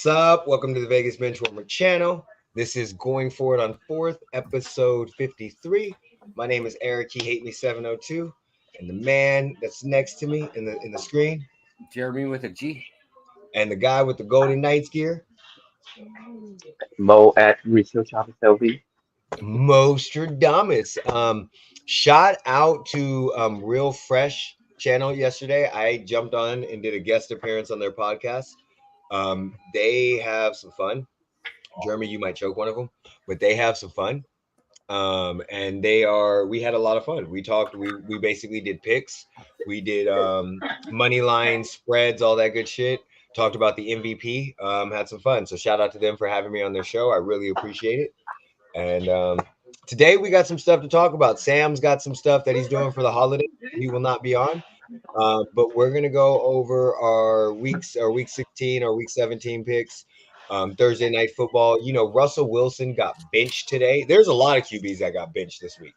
What's up? Welcome to the Vegas Benchwarmer channel. This is Going Forward on 4th, episode 53. My name is Eric. He hate me 702, and the man that's next to me in the screen, Jeremy with a G. and the guy with the Golden Knights gear, Mo at Research Office LV. Mostradamus. Shout out to Real Fresh channel yesterday. I jumped on and did a guest appearance on their podcast. They have some fun. Jeremy, you might choke one of them, but they have some fun. And we had a lot of fun. We basically did picks. We did money lines, spreads, all that good shit. Talked about the MVP. Had some fun. So shout out to them for having me on their show. I really appreciate it. And today we got some stuff to talk about. Sam's got some stuff that he's doing for the holiday. He will not be on. But we're gonna go over our week 16, our week 17 picks. Thursday night football. You know, Russell Wilson got benched today. There's a lot of QBs that got benched this week.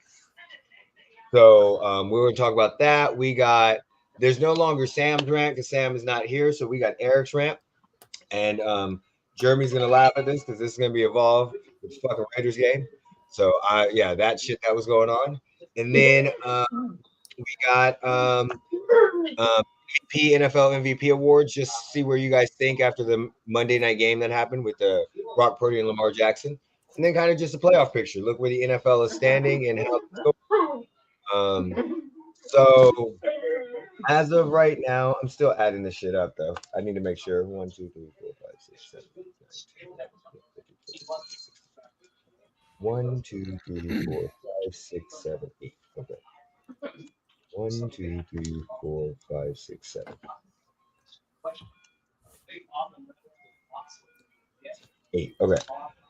So we're going to talk about that. There's no longer Sam's rant because Sam is not here. So we got Eric's rant. And Jeremy's going to laugh at this because this is going to be involved with the fucking Raiders game. So, that shit that was going on. And then we got NFL MVP awards. Just see where you guys think after the Monday night game that happened with the Brock Purdy and Lamar Jackson, and then kind of just a playoff picture. Look where the NFL is standing and how it's going. So as of right now, I'm still adding this shit up though. I need to make sure 1, 2, 3, 4, 5, 6, 7, 8, 9, 10, 11, 12, 13, 14, 15, 16. 1, 2, 3, 4, 5, 6, 7, 8. Okay. 1, 2, 3, 4, 5, 6, 7. 8. Okay.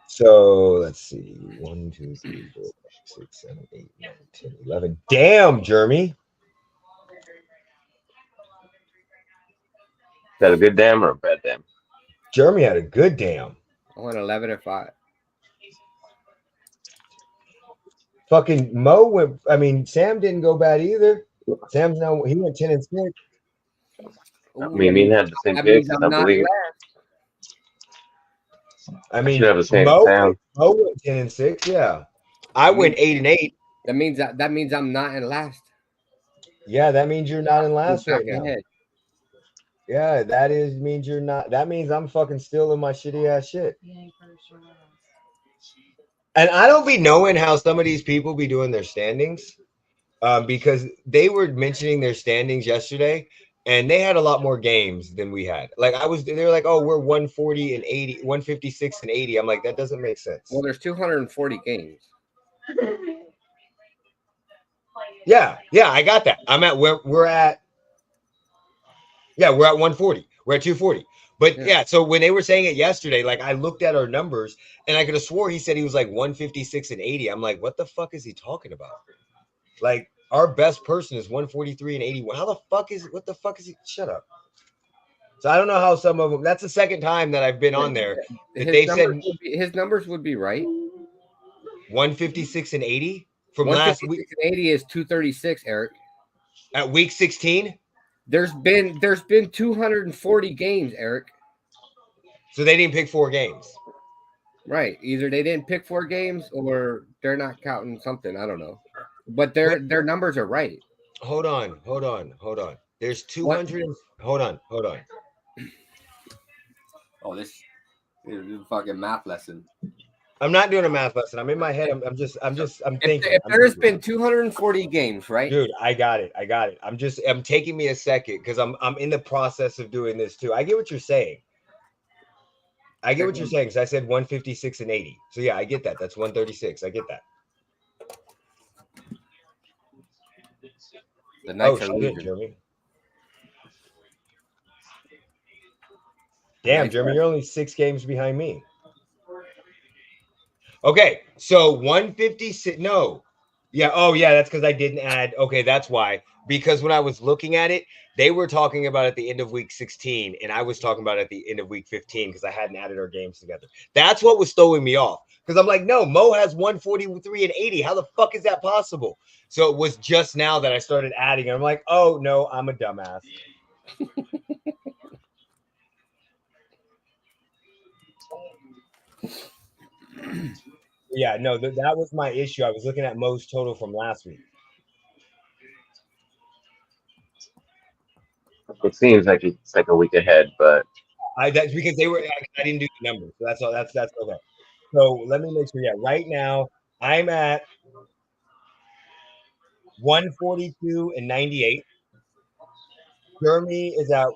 So let's see. 1, 2, 3, 4, 5, 6, 7, 8, 9, 10, 11. Damn, Jeremy. Is that a good damn or a bad damn? Jeremy had a good damn. I went 11 or 5. Fucking Sam didn't go bad either. He went 10 and 6. Me and had the same picks, I believe. I should have the same Mo went 10 and 6. Yeah, I went 8 and 8. That means I'm not in last. Yeah, that means you're not in last right now. Ahead. Yeah, means you're not. That means I'm fucking still in my shitty ass shit. And I don't be knowing how some of these people be doing their standings, because they were mentioning their standings yesterday, and they had a lot more games than we had. They were like, oh, we're 140 and 80, 156 and 80. I'm like, that doesn't make sense. Well, there's 240 games. Yeah, I got that. We're at 140. We're at 240. But yeah, so when they were saying it yesterday, like I looked at our numbers and I could have swore he said he was like 156 and 80. I'm like, what the fuck is he talking about? Like our best person is 143 and 81. What the fuck is he? Shut up. So I don't know how some of them. That's the second time that I've been on there that they said his numbers would be right. 156 and 80 from last week. 80 is 236, Eric. At week 16. There's been 240 games, Eric. So they didn't pick 4 games. Right. Either they didn't pick 4 games or they're not counting something. I don't know. But their numbers are right. Hold on. There's 200. Hold on. Oh, this is a fucking math lesson. I'm not doing a math lesson. I'm in my head. I'm thinking. If there's been 240 games, right? Dude, I got it. I'm taking me a second because I'm in the process of doing this too. I get what you're saying. Because I said 156 and 80. So yeah, I get that. That's 136. I get that. The Knights are losing. Jeremy. Damn, Jeremy, you're only 6 games behind me. Okay, so 156. No. Yeah. Oh, yeah. That's because I didn't add. Okay, that's why. Because when I was looking at it, they were talking about at the end of week 16, and I was talking about at the end of week 15 because I hadn't added our games together. That's what was throwing me off. Because I'm like, no, Mo has 143 and 80. How the fuck is that possible? So it was just now that I started adding. And I'm like, oh, no, I'm a dumbass. Yeah, no, that was my issue. I was looking at Mo's total from last week. It seems like it's like a week ahead, but That's because I didn't do the numbers, so that's all. That's okay. So let me make sure. Yeah, right now I'm at 142.98. Jeremy is at.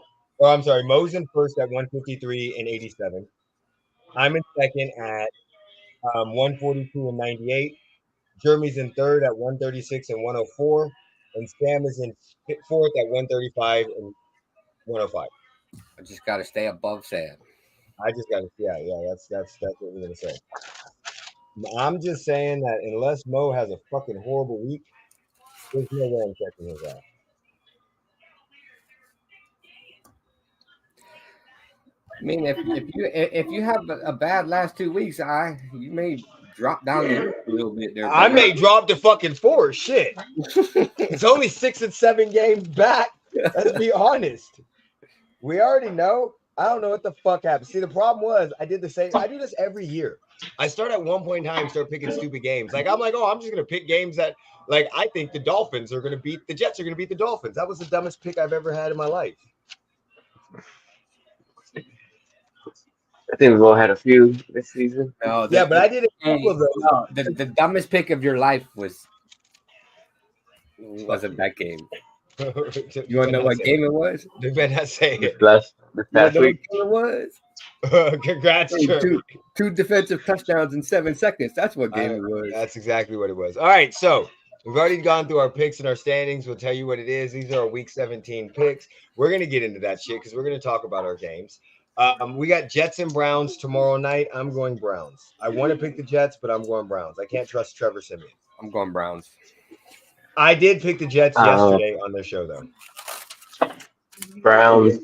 Oh, I'm sorry. Mo's in first at 153.87. I'm in second at 142.98. Jeremy's in third at 136.104, and Sam is in fourth at 135 and 105. I just got to stay above Sam. I just got to, yeah. That's what we're gonna say. I'm just saying that unless Mo has a fucking horrible week, there's no way I'm checking his ass. I mean, if you have a bad last 2 weeks, you may drop down the list a little bit there. I may drop to fucking 4. Shit, it's only 6 and 7 games back. Let's be honest. We already know. I don't know what the fuck happened. See, the problem was I did the same. I do this every year. I start at one point in time, start picking stupid games. Like I'm like, oh, I'm just gonna pick games that, like, I think the Dolphins are gonna beat the Jets are gonna beat the Dolphins. That was the dumbest pick I've ever had in my life. I think we've all had a few this season. No, but I did a couple of those. No, the dumbest pick of your life wasn't that game. You want to know what game it was? You better not say it. This You want past to know week. what game it was? Congrats, Two defensive touchdowns in 7 seconds. That's what game it was. That's exactly what it was. All right, so we've already gone through our picks and our standings. We'll tell you what it is. These are our Week 17 picks. We're going to get into that shit because we're going to talk about our games. We got Jets and Browns tomorrow night. I'm going Browns. I want to pick the Jets, but I'm going Browns. I can't trust Trevor Siemian. I'm going Browns. I did pick the Jets yesterday on their show, though. Browns.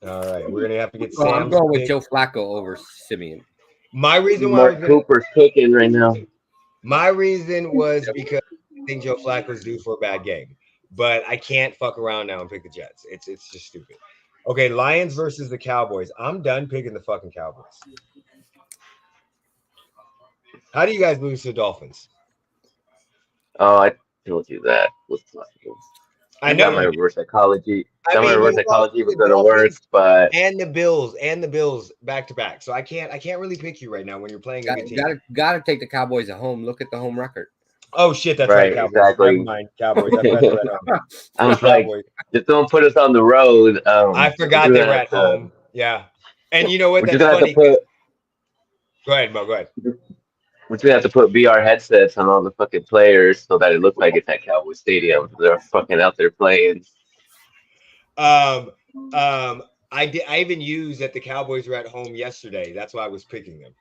All right, we're gonna have to get. I'm going with Joe Flacco over Simeon. My reason why Mark Cooper's kicking right now. My reason was because I think Joe Flacco's due for a bad game, but I can't fuck around now and pick the Jets. It's just stupid. Okay, Lions versus the Cowboys. I'm done picking the fucking Cowboys. How do you guys lose to the Dolphins? Oh, I told you that. I know my reverse psychology. I mean, my reverse psychology was going to work, but and the Bills back to back. So I can't really pick you right now when you're playing a good team. Gotta take the Cowboys at home. Look at the home record. Oh shit, that's right. Cowboys. Exactly. Never mind, Cowboys. That's right. I was like, just don't put us on the road. I forgot they were at home. Yeah, and you know what? That's funny. Go ahead, Mo. Go ahead. We're gonna have to put VR headsets on all the fucking players so that it looks like it's at Cowboys Stadium. They're fucking out there playing. I even used that the Cowboys were at home yesterday. That's why I was picking them.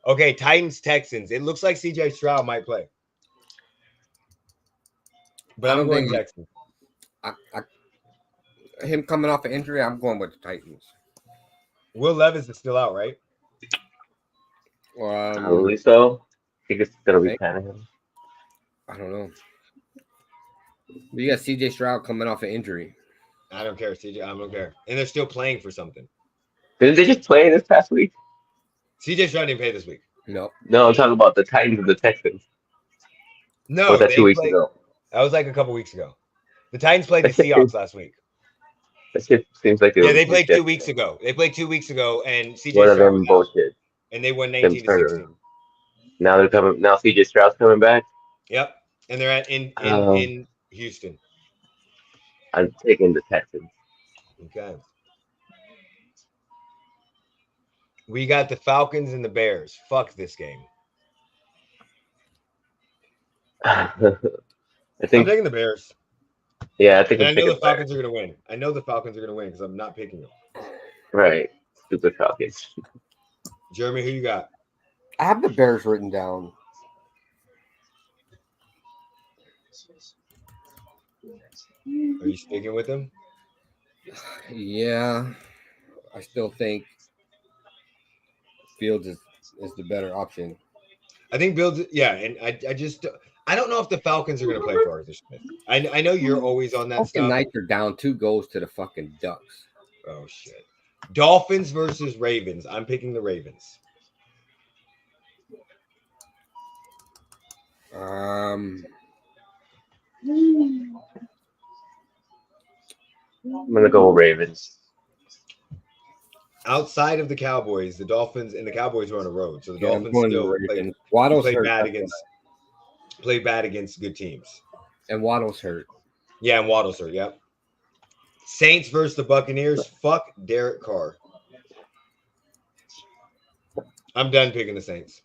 Okay, Titans Texans. It looks like CJ Stroud might play, but I'm going Texans. Him coming off an injury, I'm going with the Titans. Will Levis is still out, right? Probably so. I think it's gonna be Tannehill. I don't know. But you got CJ Stroud coming off an injury. I don't care, CJ. I don't care. And they're still playing for something. Didn't they just play this past week? CJ Stroud didn't play this week. No, I'm talking about the Titans and the Texans. No, or was that 2 weeks ago? That was like a couple weeks ago. The Titans played the Seahawks last week. That shit seems like they played 2 weeks ago. They played 2 weeks ago, and CJ One of Stroud them bullshit. And they won 19-16. Now they're coming. Now CJ Stroud's coming back. Yep, and they're in Houston. I'm taking the Texans. Okay. We got the Falcons and the Bears. Fuck this game. I think I'm taking the Bears. Yeah, I think. And I know the Falcons are going to win. I know the Falcons are going to win because I'm not picking them. Right, stupid Falcons. Jeremy, who you got? I have the Bears written down. Are you sticking with them? Yeah, I still think Fields is the better option. I think Fields, yeah, and I don't know if the Falcons are going to play for Arthur Smith. I know you're always on that stuff. Knights are down 2 goals to the fucking Ducks. Oh shit! Dolphins versus Ravens. I'm picking the Ravens. Um, I'm gonna go Ravens. Outside of the Cowboys, the Dolphins and the Cowboys were on the road, so the yeah, I'm Dolphins going still Ravens. Waddle's play hurt, bad against good teams. and Waddle's hurt. Yeah, and Waddle's hurt. Yeah. Saints versus the Buccaneers. Fuck Derek Carr. I'm done picking the Saints.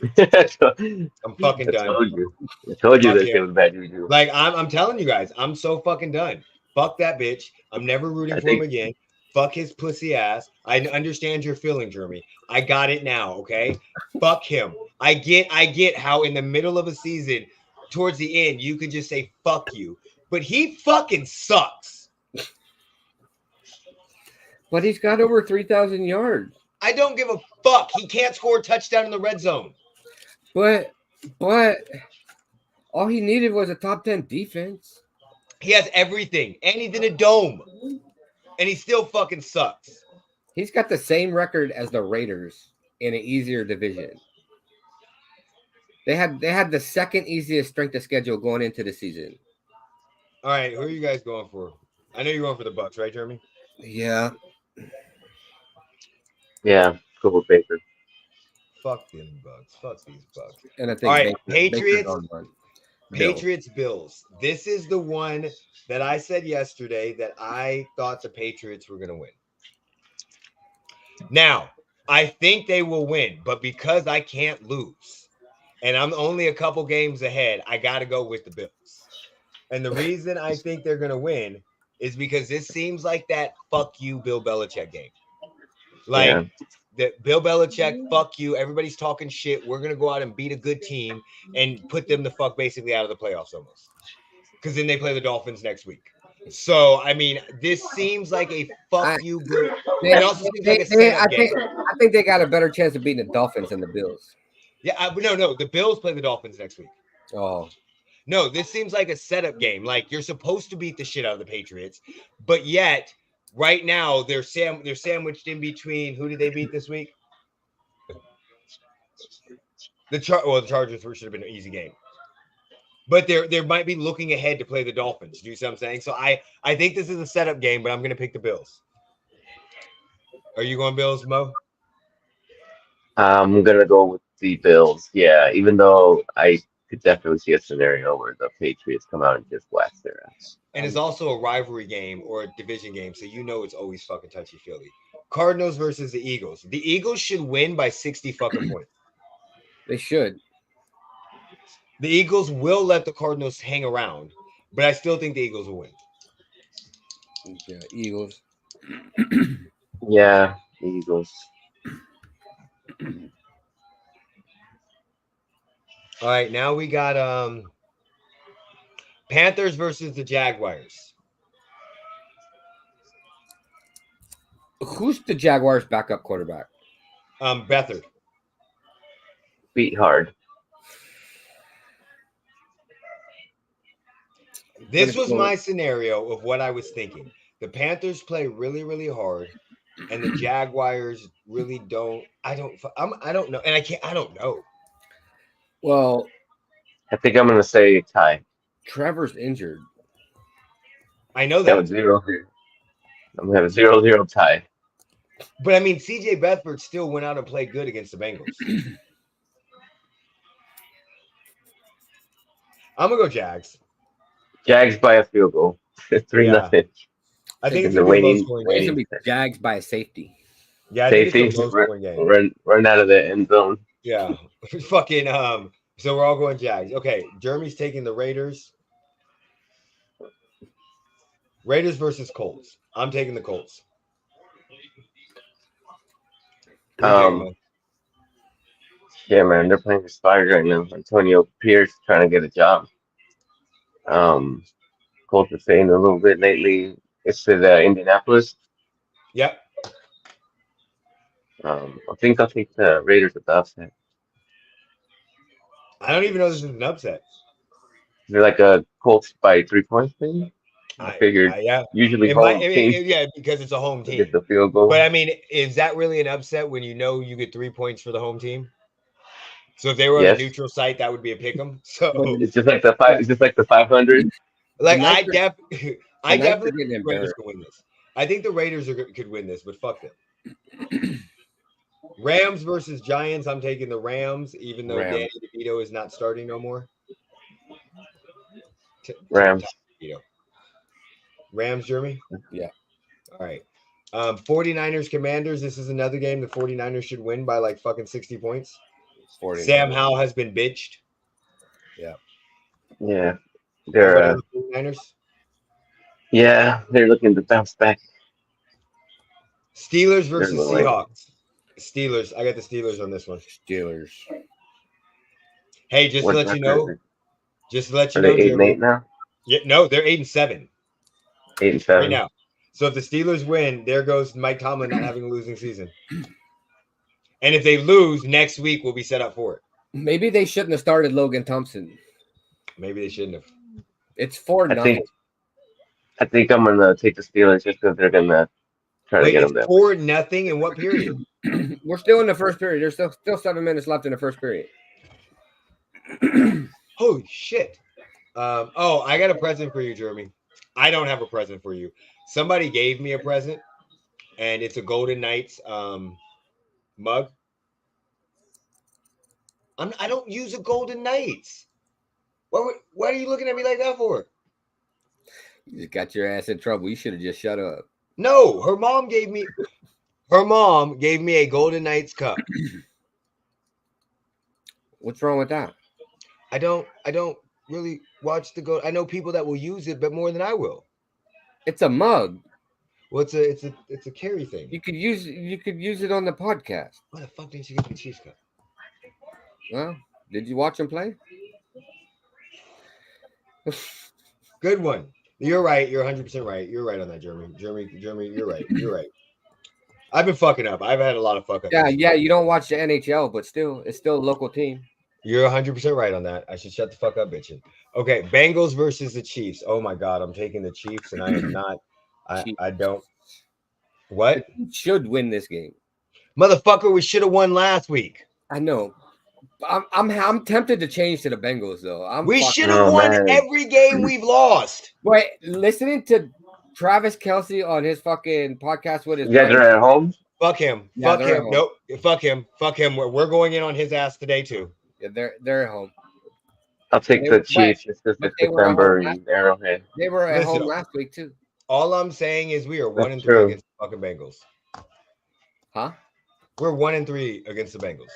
I'm fucking I done. told you. I told you Fuck that him. shit was bad juju. Like I'm telling you guys, I'm so fucking done. Fuck that bitch. I'm never rooting I for him think again. Fuck his pussy ass. I understand your feeling, Jeremy. I got it now. Okay. Fuck him. I get how in the middle of a season, towards the end, you could just say fuck you, but he fucking sucks. But he's got over 3,000 yards. I don't give a fuck. He can't score a touchdown in the red zone. But all he needed was a top 10 defense. He has everything, and he's in a dome, and he still fucking sucks. He's got the same record as the Raiders in an easier division. They had the second easiest strength of schedule going into the season. All right, who are you guys going for? I know you're going for the Bucks, right, Jeremy? Yeah. yeah, go with Baker. Fuck them Bucks. Fuck these Bucks. And I think All right, Baker's Patriots. on one. Patriots Bills. This is the one that I said yesterday that I thought the Patriots were going to win. Now, I think they will win, but because I can't lose and I'm only a couple games ahead, I got to go with the Bills. And the reason I think they're going to win is because this seems like that fuck you Bill Belichick game. Like the Bill Belichick, fuck you. Everybody's talking shit. We're going to go out and beat a good team and put them the fuck basically out of the playoffs almost. Because then they play the Dolphins next week. So, I mean, this seems like a fuck you Bill. It also seems like a setup game. I think they got a better chance of beating the Dolphins than the Bills. Yeah, no. The Bills play the Dolphins next week. Oh. No, this seems like a setup game. Like you're supposed to beat the shit out of the Patriots, but yet right now they're sandwiched in between. Who did they beat this week? The Chargers should have been an easy game, but they might be looking ahead to play the Dolphins. Do you see what I'm saying? So I think this is a setup game, but I'm going to pick the Bills. Are you going Bills, Mo? I'm gonna go with the Bills. Yeah, even though I could definitely see a scenario where the Patriots come out and just blast their ass. And it's also a rivalry game or a division game, so you know it's always fucking touchy-feely. Cardinals versus the Eagles. The Eagles should win by 60 fucking points. They should. The Eagles will let the Cardinals hang around, but I still think the Eagles will win. Yeah, Eagles. Yeah, Eagles. All right, now we got Panthers versus the Jaguars. Who's the Jaguars' backup quarterback? Beathard. Beat hard. This was my scenario of what I was thinking. The Panthers play really, really hard, and the Jaguars really don't. I don't know, and I don't know. Well, I think I'm gonna say tie. Trevor's injured. I know That that. was 0. I'm gonna have a 0-0 tie. But I mean, CJ Beathard still went out and played good against the Bengals. I'm gonna go Jags. Jags by a field goal. 3-0. I think it's the gonna be a winning- low-scoring It's game. gonna be Jags by a safety. Yeah, I think Safety. it's a low-scoring game. Run out of the end zone. Yeah, fucking. So we're all going Jags. Okay, Jeremy's taking the Raiders. Raiders versus Colts. I'm taking the Colts. Yeah, man, they're playing for Spiders right now. Antonio Pierce trying to get a job. Colts are saying a little bit lately. It's at Indianapolis. Yep. I think I'll take the Raiders with the upset. I don't even know this is an upset. They're like a Colts by 3 points, maybe. I figured yeah. usually yeah, because it's a home team. Get the field goal. But I mean, is that really an upset when you know you get 3 points for the home team? So if they were on a Yes. neutral site, that would be a pick 'em. So It's just like the five. It's just like the 500. like Knights I the Knights are definitely getting think the Raiders embarrassed. could win this. I think the Raiders could win this, but fuck them. Rams versus Giants. I'm taking the Rams, even though Rams. Danny DeVito is not starting no more. Rams. Rams, Jeremy? Yeah. All right. 49ers Commanders. This is another game the 49ers should win by like fucking 60 points. 49ers. Sam Howell has been bitched. Yeah. Yeah. Everybody They're on the 49ers? they're looking to bounce back. Steelers They're versus late. Seahawks. Steelers. I got the Steelers on this one. Steelers. Hey, just to What let you record is know. it? Just to let you Are know, they 8 and Jeremy. 8 now? Yeah, no, they're 8-7 8 and right 7. now. So if the Steelers win, there goes Mike Tomlin not having a losing season. And if they lose, next week we'll be set up for it. Maybe they shouldn't have started Logan Thompson. Maybe they shouldn't have. It's 4-0. I think I'm gonna take the Steelers just because they're gonna try to Wait, get it's them there. 4-0 in what period? We're still in the first period. There's still 7 minutes left in the first period. Holy shit. I got a present for you, Jeremy. I don't have a present for you. Somebody gave me a present, and it's a Golden Knights mug. I don't use a Golden Knights. Why are you looking at me like that for? You just got your ass in trouble. You should have just shut up. No, her mom gave me a Golden Knights cup. What's wrong with that? I don't really watch the gold. I know people that will use it, but more than I will. It's a mug. Well, it's a carry thing. You could use it on the podcast. Why the fuck didn't you get the Chiefs cup? Well, did you watch him play? Good one. You're right. You're 100% right. You're right on that, Jeremy. Jeremy, you're right. You're right. I've been fucking up. I've had a lot of fuck ups. Yeah. You don't watch the NHL, but it's still a local team. You're 100% right on that. I should shut the fuck up, bitching. Okay, Bengals versus the Chiefs. Oh my god, I'm taking the Chiefs, and I am not. I don't. What? You should win this game. Motherfucker, we should have won last week. I know. I'm tempted to change to the Bengals though. We should have won every game we've lost. Wait, listening to Travis Kelce on his fucking podcast with his You guys are at home? Fuck him. Yeah, Fuck him. Nope. Fuck him. Fuck him. We're going in on his ass today too. Yeah, they're at home. I'll take the Chiefs just because it's December and Arrowhead. They were at home last week too. All I'm saying is we are 1-3 against the fucking Bengals. Huh? We're 1-3 against the Bengals.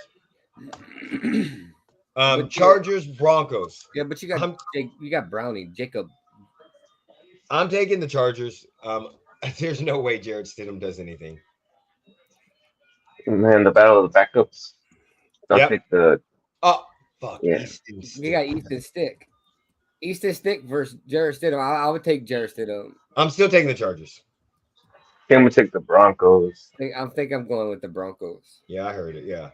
Chargers, Broncos. Yeah, but you got Brownie, Jacob. I'm taking the Chargers. There's no way Jared Stidham does anything. Man, the battle of the backups. I'll take the. Oh fuck! Yeah. You got Easton Stick. Easton Stick versus Jared Stidham. I would take Jared Stidham. I'm still taking the Chargers. Can we take the Broncos? I think I'm going with the Broncos. Yeah, I heard it. Yeah.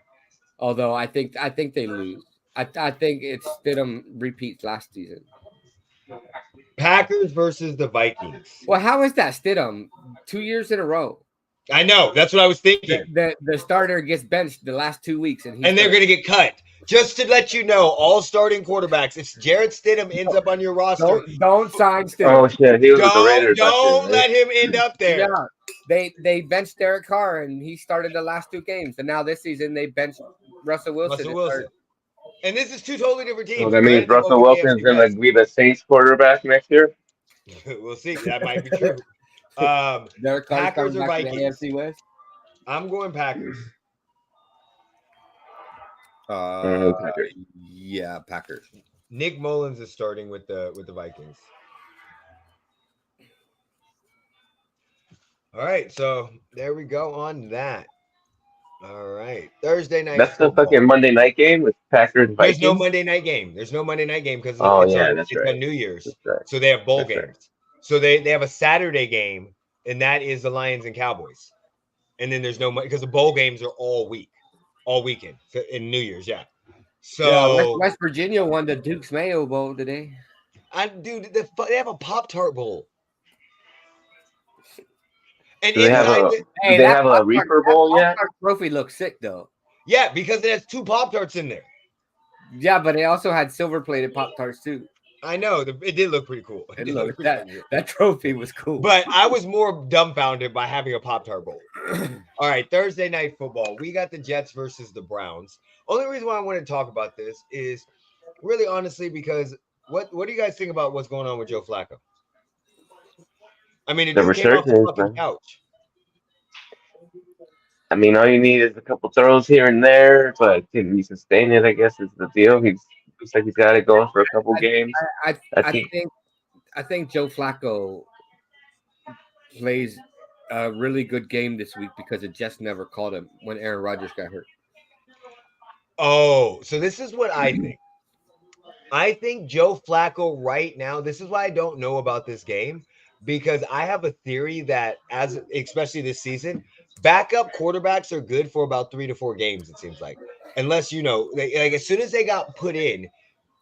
Although I think they lose. I think it's Stidham repeats last season. Packers versus the Vikings. Well, how is that Stidham 2 years in a row? I know. That's what I was thinking. The starter gets benched the last 2 weeks, and they're going to get cut. Just to let you know, all starting quarterbacks, if Jared Stidham ends up on your roster, don't sign Stidham. Oh shit, he was with the Raiders. Don't let him end up there. Yeah, they benched Derek Carr, and he started the last 2 games, and now this season they benched Russell Wilson. And this is 2 totally different teams. So that means Russell Wilson's going to be the Saints quarterback next year? We'll see. That might be true. Packers or Vikings? The AFC West? I'm going Packers. Packers. Yeah, Packers. Nick Mullins is starting with the Vikings. All right, so there we go on that. All right, Thursday night. That's the fucking Monday night game with Packers and Vikings. There's no Monday night game. Because it's on New Year's. Right. So they have bowl That's games. right. So they have a Saturday game, and that is the Lions and Cowboys. And then there's no money because the bowl games are all weekend in New Year's. Yeah. So West Virginia won the Duke's Mayo Bowl today. Dude, they have a Pop-Tart Bowl. And Do they have a Reaper Bowl yet? Trophy looks sick though. Yeah, because it has 2 Pop-Tarts in there. Yeah, but they also had silver plated Pop Tarts too. I know it did look pretty cool. It And did look look, pretty that cool. that trophy was cool. But I was more dumbfounded by having a Pop Tart Bowl. All right, Thursday night football. We got the Jets versus the Browns. Only reason why I wanted to talk about this is really honestly because what do you guys think about what's going on with Joe Flacco? I mean, the The dude came off the resurgence, fucking man. couch. I mean, all you need is a couple throws here and there, but can he sustain it? I guess is the deal. He's looks like he's got it going for a couple I games. I, I I think think I think Joe Flacco plays a really good game this week because it just never called him when Aaron Rodgers got hurt. Oh, so this is what I think. I think Joe Flacco right now, this is why I don't know about this game because I have a theory that as especially this season, backup quarterbacks are good for about 3 to 4 games it seems like. Unless like as soon as they got put in,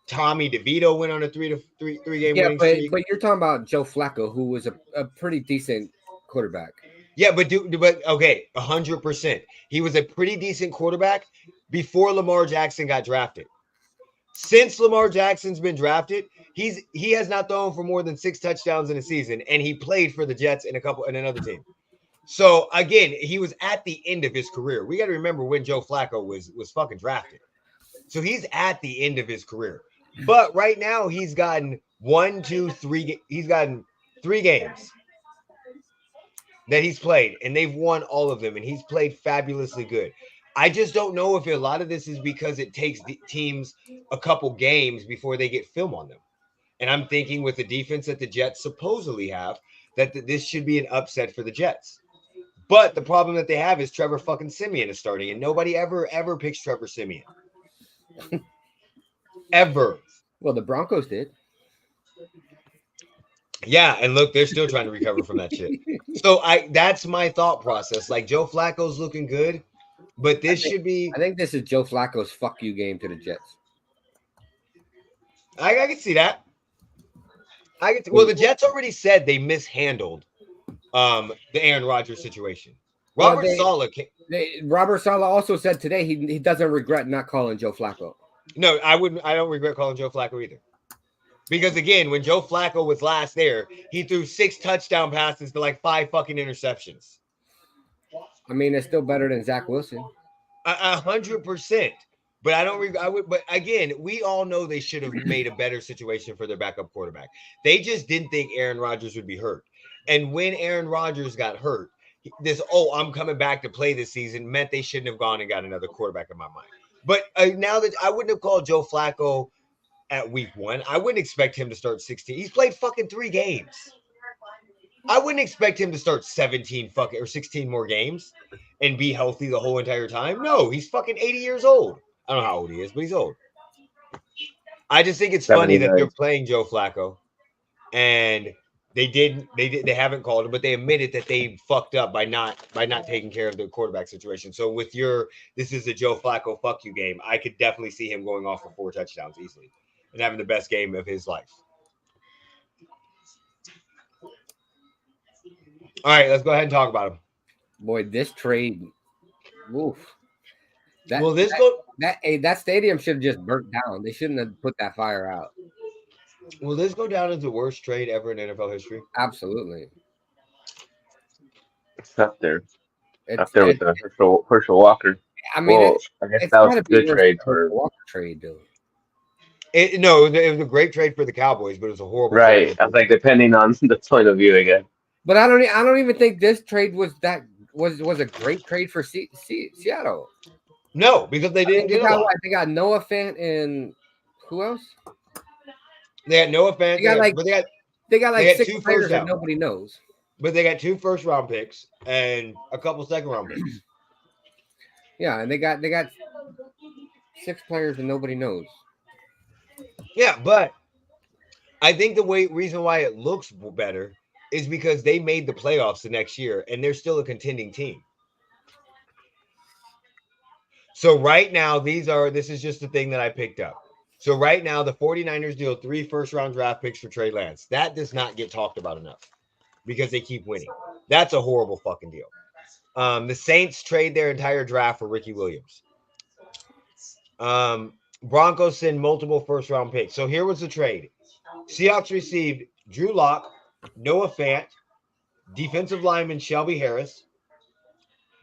Tommy DeVito went on a 3 game Yeah, winning but streak. but you're talking about Joe Flacco, who was a pretty decent quarterback. Yeah, but okay, 100%. He was a pretty decent quarterback before Lamar Jackson got drafted. Since Lamar Jackson's been drafted, he has not thrown for more than 6 touchdowns in a season, and he played for the Jets and another team. So again, he was at the end of his career. We got to remember when Joe Flacco was fucking drafted. So he's at the end of his career. But right now he's gotten one, two, three. He's gotten 3 games that he's played, and they've won all of them, and he's played fabulously good. I just don't know if a lot of this is because it takes the teams a couple games before they get film on them. And I'm thinking with the defense that the Jets supposedly have, that this should be an upset for the Jets. But the problem that they have is Trevor fucking Simeon is starting, and nobody ever picks Trevor Simeon. Ever. Well, the Broncos did. Yeah, and look, they're still trying to recover from that shit. So that's my thought process. Like Joe Flacco's looking good, but I this think should be I think this is Joe Flacco's fuck you game to the Jets. I can see that. Well, the Jets already said they mishandled the Aaron Rodgers situation. Well, Robert Saleh Robert Saleh also said today he doesn't regret not calling Joe Flacco. No, I don't regret calling Joe Flacco either. Because again, when Joe Flacco was last there, he threw 6 touchdown passes to like 5 fucking interceptions. I mean, it's still better than Zach Wilson. 100%. But but again, we all know they should have made a better situation for their backup quarterback. They just didn't think Aaron Rodgers would be hurt. And when Aaron Rodgers got hurt, I'm coming back to play this season meant they shouldn't have gone and got another quarterback in my mind. But now that I wouldn't have called Joe Flacco at week 1, I wouldn't expect him to start 16. He's played fucking 3 games. I wouldn't expect him to start 17 fucking or 16 more games and be healthy the whole entire time. No, he's fucking 80 years old. I don't know how old he is, but he's old. I just think it's funny that 79. they're playing Joe Flacco and they haven't called him, but they admitted that they fucked up by not taking care of the quarterback situation. So with this is a Joe Flacco fuck you game, I could definitely see him going off for 4 touchdowns easily and having the best game of his life. All right, let's go ahead and talk about him. Boy, this trade, oof. That stadium should have just burnt down. They shouldn't have put that fire out. Will this go down as the worst trade ever in NFL history? Absolutely. it's up there. It's, Up there with it, the Herschel Walker. I mean, Well, I guess it's that was got a to be good worse trade than the for Walker trade, dude. No, it was a great trade for the Cowboys, but it was a horrible right. trade. I was like, depending on the point of view again. But I don't even think this trade was a great trade for Seattle. No, because they didn't get a lot. They got Noah Fant and who else? They had Noah Fant. They got like had 6 2 players first that round. nobody knows. But they got 2 first-round picks and a couple second-round picks. Yeah, and they got 6 players that nobody knows. Yeah, but I think the reason why it looks better is because they made the playoffs the next year, and they're still a contending team. So right now, this is just the thing that I picked up. So right now, the 49ers deal 3 first-round draft picks for Trey Lance. That does not get talked about enough because they keep winning. That's a horrible fucking deal. The Saints trade their entire draft for Ricky Williams. Broncos send multiple first round picks. So here was the trade. Seahawks received Drew Lock, Noah Fant, defensive lineman Shelby Harris,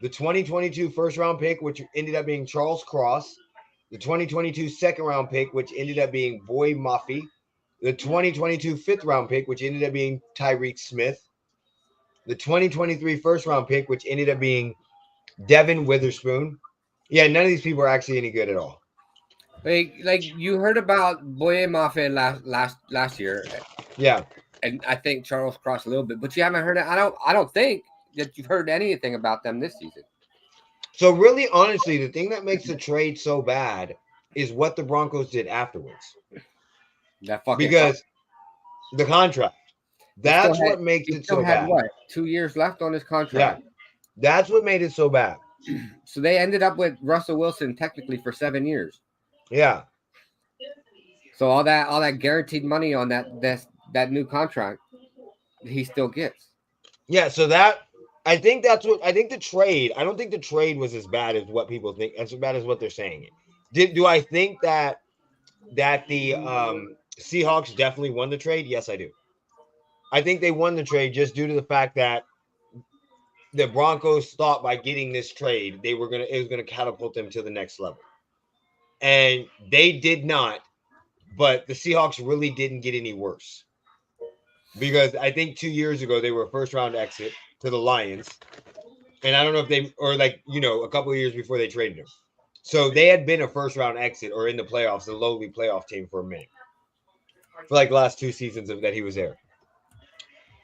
the 2022 first round pick, which ended up being Charles Cross, the 2022 second round pick, which ended up being Boy Maffey, the 2022 fifth round pick, which ended up being Tyreek Smith, the 2023 first round pick, which ended up being Devin Witherspoon. Yeah, none of these people are actually any good at all. Like you heard about Boye Mafe last year, Yeah. and I think Charles Cross a little bit, but you haven't heard it. I don't think that you've heard anything about them this season. So really, honestly, the thing that makes the trade so bad is what the Broncos did afterwards. That fucking Because the contract. he still That's had what makes he it still so had bad. what 2 years left on his Yeah. contract. That's what made it so bad. So they ended up with Russell Wilson technically for 7 years. Yeah. So all that guaranteed money on that new contract, he still gets. Yeah. So that I think I think the trade. I don't think the trade was as bad as what people think, as bad as what they're saying. Do I think that the Seahawks definitely won the trade? Yes, I do. I think they won the trade just due to the fact that the Broncos thought by getting this trade it was gonna catapult them to the next level, and they did not. But the Seahawks really didn't get any worse because I think 2 years ago they were a first round exit to the Lions, and I don't know if they or like a couple of years before they traded him. So they had been a first round exit or in the playoffs, a lowly playoff team for a minute, for like the last 2 seasons that he was there.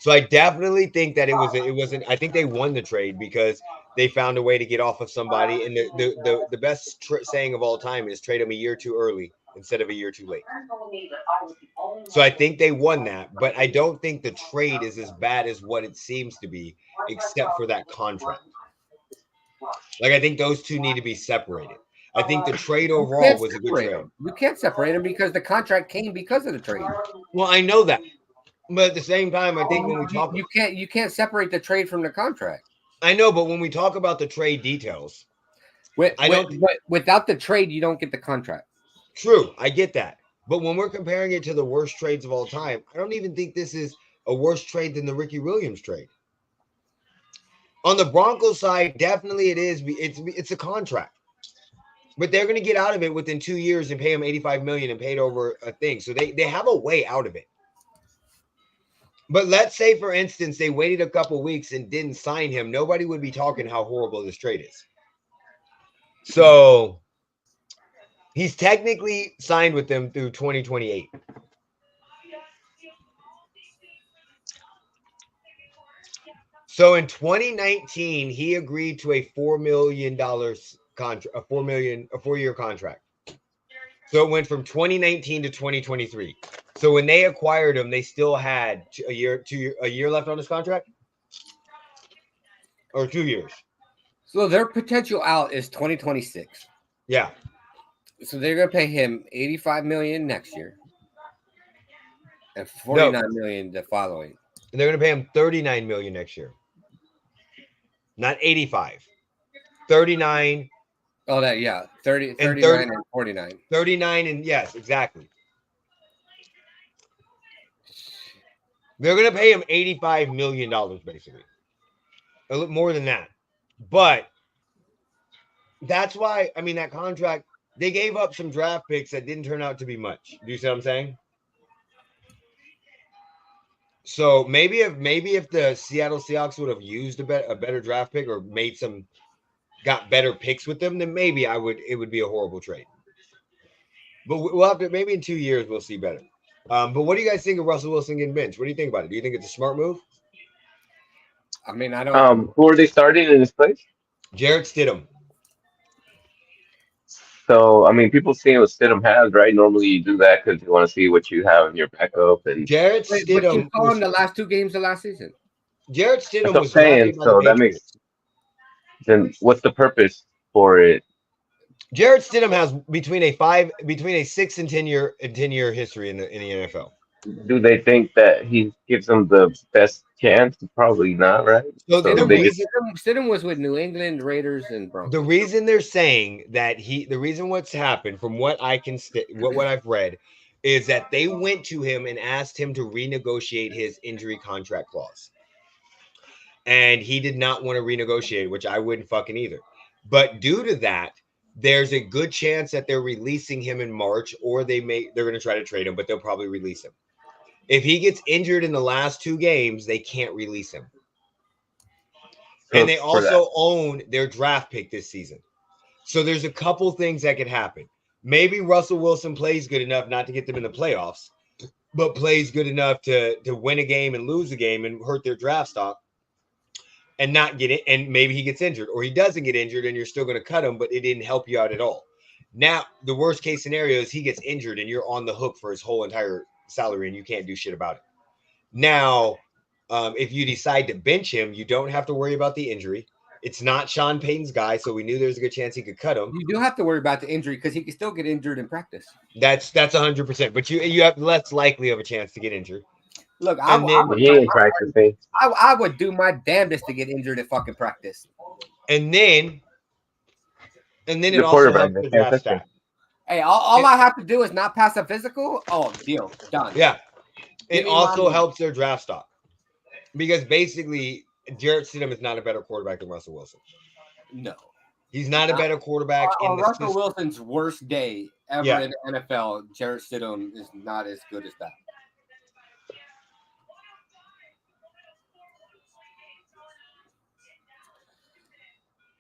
So I definitely think that it wasn't. I think they won the trade because they found a way to get off of somebody. And the best saying of all time is trade them a year too early instead of a year too late. So I think they won that, but I don't think the trade is as bad as what it seems to be, except for that contract. Like I think those two need to be separated. I think the trade You overall can't was a good separate trade. them. You can't separate them because the contract came because of the trade. Well, I know that, but at the same time, I think when we talk, You can't separate the trade from the contract. I know, but when we talk about the trade details, I don't. Without the trade, you don't get the contract. True, I get that. But when we're comparing it to the worst trades of all time, I don't even think this is a worse trade than the Ricky Williams trade. On the Broncos side, definitely it is. It's a contract, but they're going to get out of it within 2 years and pay him $85 million and paid over a thing. So they have a way out of it. But let's say, for instance, they waited a couple weeks and didn't sign him. Nobody would be talking how horrible this trade is. So he's technically signed with them through 2028. So in 2019, he agreed to a $4 million contract, a 4-year contract. So it went from 2019 to 2023. So when they acquired him, they still had a year left on his contract, or 2 years. So their potential out is 2026. Yeah. So they're gonna pay him 85 million next year and 49 million the following. And they're going to pay him 39 million next year. Not 85. 39. Oh, that yeah, 30, 39 and 49. 39 and yes, exactly. They're going to pay him $85 million basically. A little more than that. But that's why, I mean, that contract, they gave up some draft picks that didn't turn out to be much. Do you see what I'm saying? So maybe if the Seattle Seahawks would have used a better draft pick or got better picks with them, then maybe it would be a horrible trade. But we'll have to, maybe in 2 years we'll see better. But what do you guys think of Russell Wilson getting benched? What do you think about it? Do you think it's a smart move? I mean, I don't. Who are they starting in his place? Jarrett Stidham. So, I mean, people seeing what Stidham has, right? Normally you do that because you want to see what you have in your backup. And Jarrett But you Stidham saw him the last 2 games of last season. Jarrett that's Stidham what I'm was drafted saying. by the So that Patriots. makes, then what's the purpose for it? Jarrett Stidham has between a 6 and 10 year history in the NFL. Do they think that he gives them the best Chance? Probably not, right? So So the Stidham was, they just reason Stidham was with New England, Raiders, and the Broncos. reason they're saying that the reason what's happened from what I can what I've read is that they went to him and asked him to renegotiate his injury contract clause. And he did not want to renegotiate, which I wouldn't fucking either. But due to that, there's a good chance that they're releasing him in March, or they're going to try to trade him, but they'll probably release him. If he gets injured in the last 2 games, they can't release him. And they for that. also own their draft pick this season. So there's a couple things that could happen. Maybe Russell Wilson plays good enough not to get them in the playoffs, but plays good enough to win a game and lose a game and hurt their draft stock and not get it. And maybe he gets injured, or he doesn't get injured and you're still going to cut him, but it didn't help you out at all. Now, the worst case scenario is he gets injured and you're on the hook for his whole entire salary and you can't do shit about it. Now, if you decide to bench him, you don't have to worry about the injury. It's not Sean Payton's guy, so we knew there's a good chance he could cut him. You do have to worry about the injury because he can still get injured in practice. That's 100%. But you have less likely of a chance to get injured. Look, He ain't practicing. I would do my damnedest to get injured in fucking practice. And then The it also quarterback, helps the they can't draft touch stack. Hey, all I have to do is not pass a physical. Oh, deal, done. Yeah. Give It me also money. helps their draft stock. Because basically, Jarrett Stidham is not a better quarterback than Russell Wilson. No. He's not a better quarterback in the Russell system. Wilson's worst day ever Yeah. in the NFL, Jarrett Stidham is not as good as that.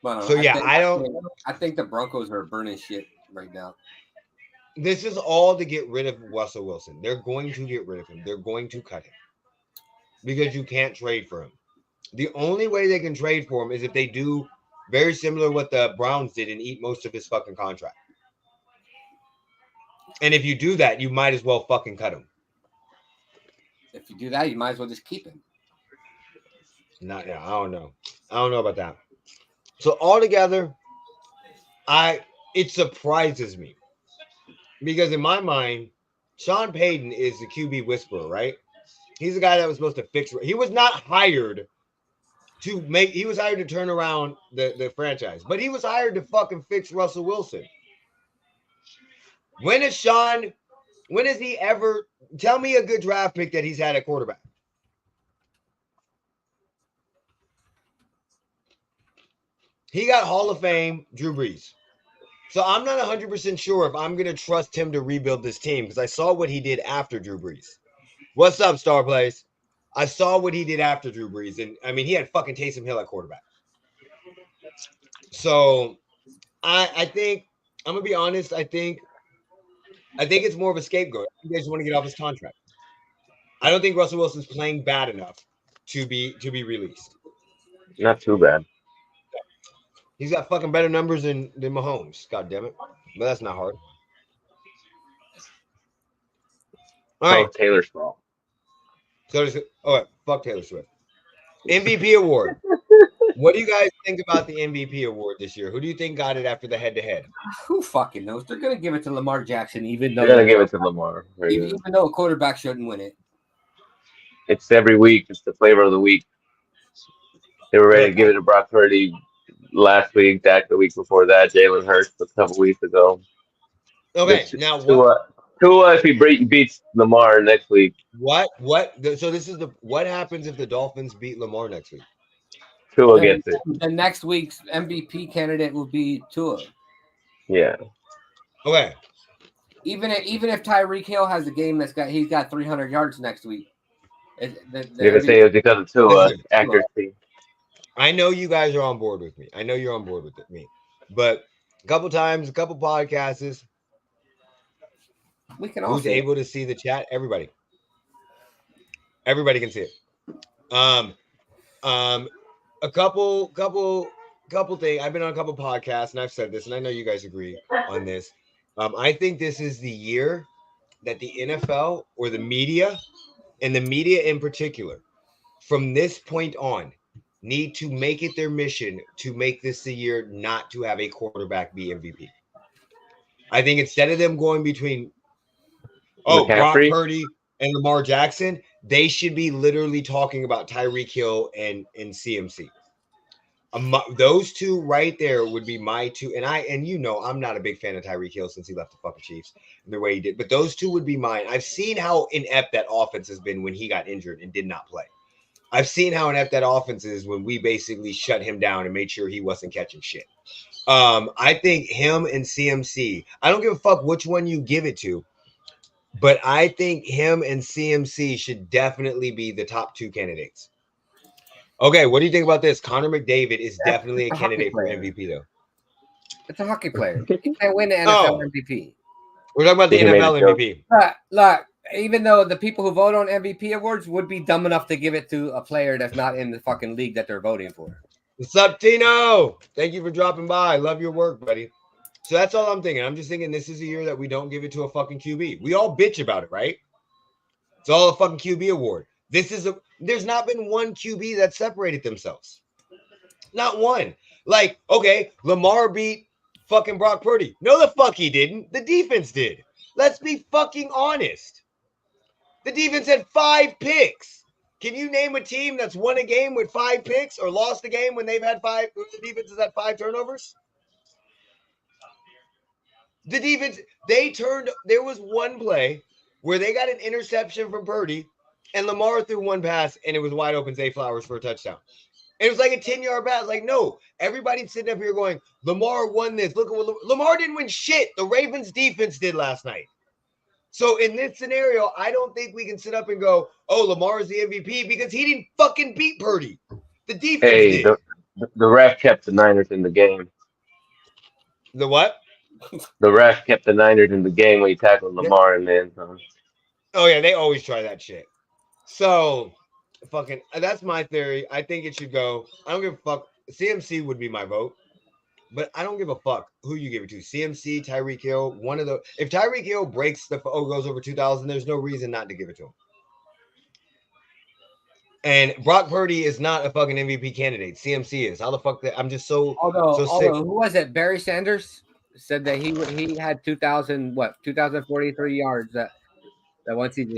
But So, yeah, I think the Broncos are burning shit right now. This is all to get rid of Russell Wilson. They're going to get rid of him. They're going to cut him. Because you can't trade for him. The only way they can trade for him is if they do very similar what the Browns did and eat most of his fucking contract. And if you do that, you might as well fucking cut him. If you do that, you might as well just keep him. I don't know. I don't know about that. So altogether, it surprises me. Because in my mind, Sean Payton is the QB whisperer, right? He's the guy that was supposed to fix. He was not hired he was hired to turn around the franchise, but he was hired to fucking fix Russell Wilson. When has he ever, tell me a good draft pick that he's had at quarterback? He got Hall of Fame Drew Brees. So I'm not 100% sure if I'm going to trust him to rebuild this team because I saw what he did after Drew Brees. What's up, Star Plays? I saw what he did after Drew Brees. And, I mean, he had fucking Taysom Hill at quarterback. So I think, I'm going to be honest, I think it's more of a scapegoat. You guys want to get off his contract. I don't think Russell Wilson's playing bad enough to be released. Not too bad. He's got fucking better numbers than Mahomes. God damn it. But that's not hard. All right. Oh, Taylor Swift. Fuck Taylor Swift. MVP award. What do you guys think about the MVP award this year? Who do you think got it after the head-to-head? Who fucking knows? They're gonna give it to Lamar Jackson, even though They're gonna give it to Lamar. even though a quarterback shouldn't win it. It's every week. It's the flavor of the week. They were ready to give it to Brock Purdy last week, Dak the week before that, Jalen Hurts a couple weeks ago. Okay, now Tua if he beats Lamar next week. What? So this is what happens if the Dolphins beat Lamar next week? Tua gets it. The next week's MVP candidate will be Tua. Yeah. Okay. Even if Tyreek Hill has a game he's got 300 yards next week. You can say it's because of Tua accuracy. I know you guys are on board with me. I know you're on board with me. But a couple podcasts, we can all who's able to see the chat? Everybody can see it. A couple things. I've been on a couple podcasts and I've said this, and I know you guys agree on this. I think this is the year that the NFL or the media, and the media in particular, from this point on, need to make it their mission to make this the year not to have a quarterback be MVP. I think instead of them going between Brock McCaffrey? Purdy and Lamar Jackson, they should be literally talking about Tyreek Hill and CMC. Those two right there would be my two. And you know, I'm not a big fan of Tyreek Hill since he left the fucking Chiefs the way he did. But those two would be mine. I've seen how inept that offense has been when he got injured and did not play. I've seen how inept that offense is when we basically shut him down and made sure he wasn't catching shit. I think him and CMC, I don't give a fuck which one you give it to, but I think him and CMC should definitely be the top two candidates. Okay, what do you think about this? Connor McDavid is definitely a candidate for MVP, though. It's a hockey player. He can't win the NFL MVP. We're talking about the NFL MVP. Look, even though the people who vote on MVP awards would be dumb enough to give it to a player that's not in the fucking league that they're voting for. What's up, Tino? Thank you for dropping by. Love your work, buddy. So that's all I'm thinking. I'm just thinking this is a year that we don't give it to a fucking QB. We all bitch about it, right? It's all a fucking QB award. There's not been one QB that separated themselves. Not one. Like, okay, Lamar beat fucking Brock Purdy. No, the fuck he didn't. The defense did. Let's be fucking honest. The defense had 5 picks. Can you name a team that's won a game with 5 picks or lost a game when they've had 5? The defense has had 5 turnovers. The defense, there was one play where they got an interception from Purdy and Lamar threw one pass and it was wide open Zay Flowers for a touchdown. And it was like a 10-yard pass. Like, no, everybody's sitting up here going, Lamar won this. Look at what Lamar didn't win shit. The Ravens defense did last night. So in this scenario, I don't think we can sit up and go, oh, Lamar is the MVP because he didn't fucking beat Purdy. The defense did. The ref kept the Niners in the game. The what? The ref kept the Niners in the game when he tackled Lamar in the end zone. Oh, yeah, they always try that shit. So, fucking, that's my theory. I think it should go. I don't give a fuck. CMC would be my vote. But I don't give a fuck who you give it to. CMC, Tyreek Hill, one of the. If Tyreek Hill breaks goes over 2,000, there's no reason not to give it to him. And Brock Purdy is not a fucking MVP candidate. CMC is. How the fuck that? I'm just so sick. Who was it? Barry Sanders said that he had 2,043 yards that one season.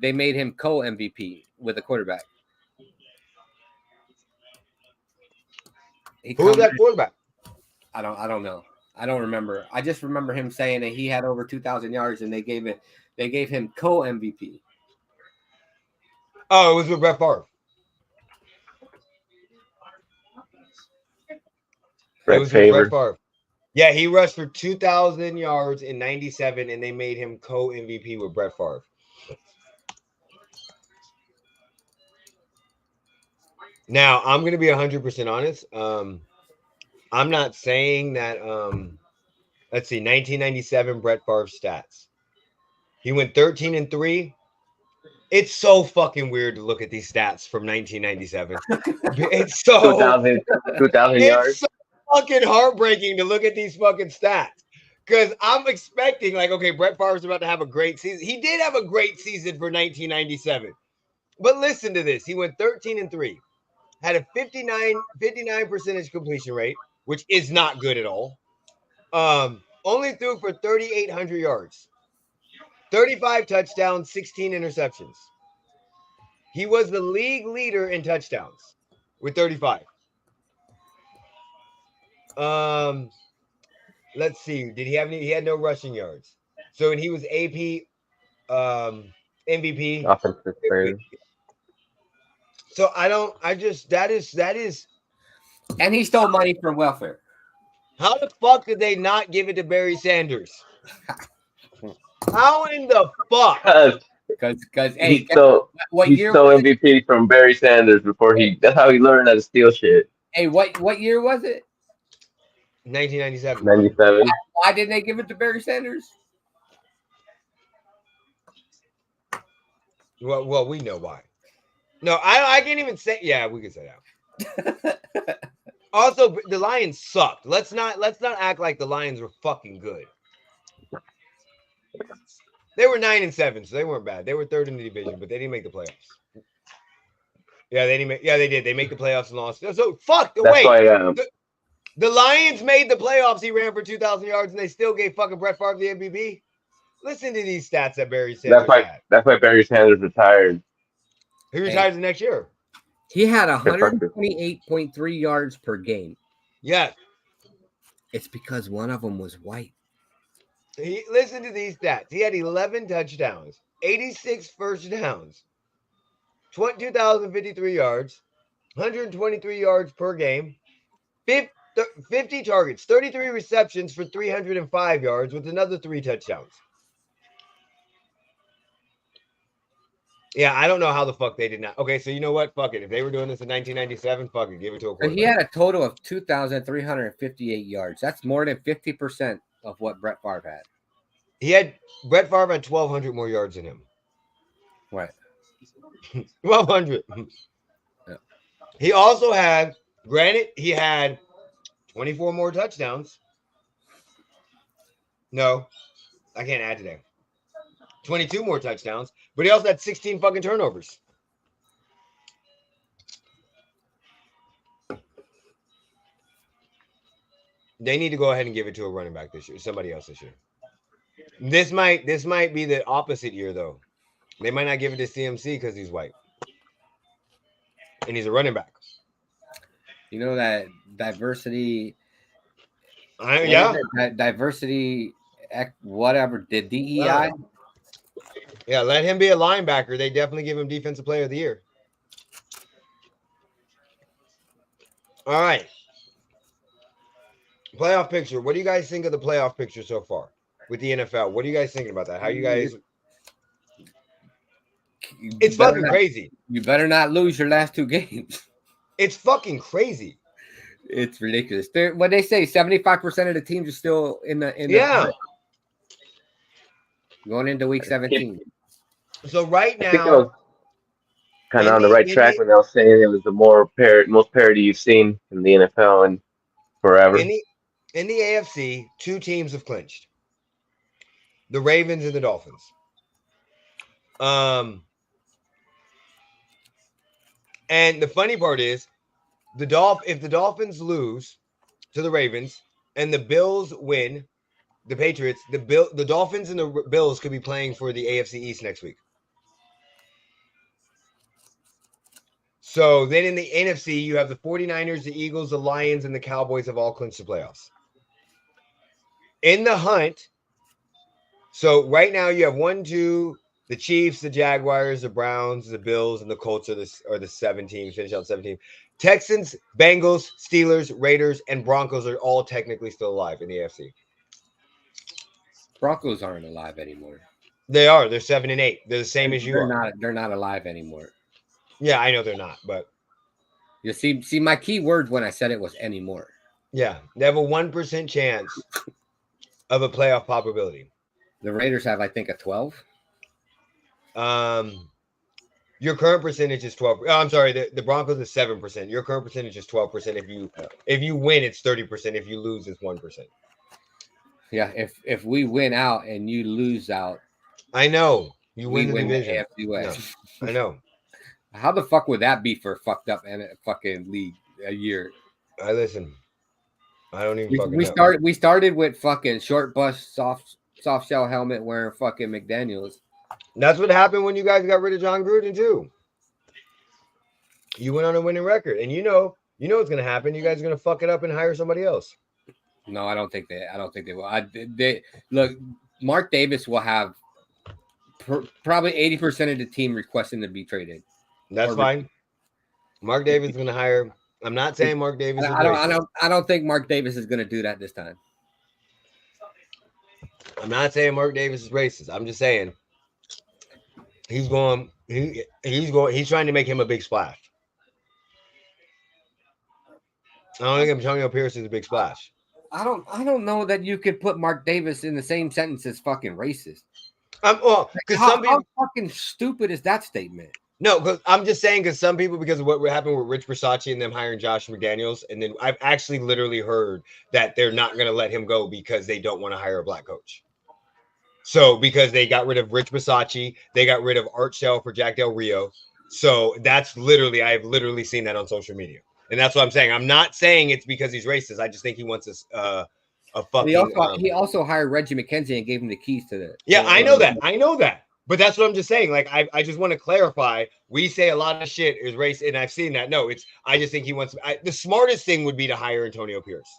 They made him co-MVP with a quarterback. Who was that quarterback? I don't know. I don't remember. I just remember him saying that he had over 2,000 yards and they gave him co-MVP. Oh, it was with Brett Favre. Brett Favre. Yeah, he rushed for 2,000 yards in 97, and they made him co-MVP with Brett Favre. Now, I'm going to be 100% honest. I'm not saying that, let's see, 1997 Brett Favre stats. He went 13-3. It's so fucking weird to look at these stats from 1997. It's so 2,000 yards. It's so fucking heartbreaking to look at these fucking stats. Because I'm expecting, like, okay, Brett Favre's about to have a great season. He did have a great season for 1997. But listen to this. He went 13-3. Had a 59% completion rate, which is not good at all. Only threw for 3,800 yards, 35 touchdowns, 16 interceptions. He was the league leader in touchdowns with 35. Let's see. Did he have any? He had no rushing yards. So when he was AP MVP. Offensive player. So that is. And he stole money from welfare. How the fuck did they not give it to Barry Sanders? How in the fuck? Because he stole MVP from Barry Sanders before that's how he learned how to steal shit. Hey, what year was it? 1997. 97. Why didn't they give it to Barry Sanders? Well, we know why. No, I can't even say. Yeah, we can say that. Also, the Lions sucked. Let's not act like the Lions were fucking good. They were 9-7, so they weren't bad. They were third in the division, but they didn't make the playoffs. Yeah, they didn't. They did. They make the playoffs and lost. So fuck. The Lions made the playoffs. He ran for 2,000 yards, and they still gave fucking Brett Favre the MVP. Listen to these stats that Barry Sanders had. That's why Barry Sanders retired. He retires next year. He had 128.3 yards per game. Yes. It's because one of them was white. Listen to these stats. He had 11 touchdowns, 86 first downs, 2,053 yards, 123 yards per game, 50 targets, 33 receptions for 305 yards with another 3 touchdowns. Yeah, I don't know how the fuck they did not. Okay, so you know what? Fuck it. If they were doing this in 1997, fuck it. Give it to a quarterback. He had a total of 2,358 yards. That's more than 50% of what Brett Favre had. Brett Favre had 1,200 more yards than him. Right. 1,200. Yeah. He also had, granted, he had 24 more touchdowns. No, I can't add today. 22 more touchdowns, but he also had 16 fucking turnovers. They need to go ahead and give it to a running back this year, somebody else this year. This might be the opposite year though. They might not give it to CMC because he's white and he's a running back. You know that diversity. Yeah. That diversity, whatever. The DEI. Yeah, let him be a linebacker. They definitely give him Defensive Player of the Year. All right. Playoff picture. What do you guys think of the playoff picture so far with the NFL? What are you guys thinking about that? How you guys? It's fucking crazy. You better not lose your last 2 games. It's fucking crazy. It's ridiculous. What they say, 75% of the teams are still in the yeah. Going into week 17. So right now, I think I was kind of on the right track when I was saying it was the most parity you've seen in the NFL and forever. In the AFC, 2 teams have clinched: the Ravens and the Dolphins. And the funny part is, if the Dolphins lose to the Ravens and the Bills win, the Patriots, the Dolphins and the Bills could be playing for the AFC East next week. So then in the NFC, you have the 49ers, the Eagles, the Lions, and the Cowboys have all clinched the playoffs. In the hunt, so right now you have 1, 2, the Chiefs, the Jaguars, the Browns, the Bills, and the Colts are the 7 teams, finish out 7 teams. Texans, Bengals, Steelers, Raiders, and Broncos are all technically still alive in the AFC. Broncos aren't alive anymore. They are. They're 7 and 8. They're the same as you are. They're not alive anymore. Yeah, I know they're not, but you see, my key word when I said it was anymore. Yeah, they have a 1% chance of a playoff probability. The Raiders have, I think, a 12. Your current percentage is 12. Oh, I'm sorry, the Broncos is 7%. Your current percentage is 12%. If you win, it's 30%. If you lose, it's 1%. Yeah, if we win out and you lose out, I know you win the division. The AFC West. No, I know. How the fuck would that be for fucked up and a fucking league a year? I listen. I don't even fucking know. We started with fucking short bust, soft shell helmet wearing fucking McDaniels. That's what happened when you guys got rid of John Gruden too. You went on a winning record, and you know what's gonna happen. You guys are gonna fuck it up and hire somebody else. No, I don't think they will. Look, Mark Davis will have probably 80% of the team requesting to be traded. That's fine. Mark Davis is going to hire. I'm not saying Mark Davis. I don't think Mark Davis is going to do that this time. I'm not saying Mark Davis is racist. I'm just saying he's trying to make him a big splash. I don't think Antonio Pierce is a big splash. I don't know that you could put Mark Davis in the same sentence as fucking racist. Because how fucking stupid is that statement? No, because I'm just saying, because some people, because of what happened with Rich Versace and them hiring Josh McDaniels, and then I've actually literally heard that they're not going to let him go because they don't want to hire a black coach. So because they got rid of Rich Versace, they got rid of Art Shell for Jack Del Rio. So that's literally, I've literally seen that on social media. And that's what I'm saying. I'm not saying it's because he's racist. I just think he wants a And fucking. he also hired Reggie McKenzie and gave him the keys to the. Yeah, I know that. I know that. But that's what I'm just saying. Like, I just want to clarify. We say a lot of shit is race, and I've seen that. No, it's. I just think he wants. The smartest thing would be to hire Antonio Pierce.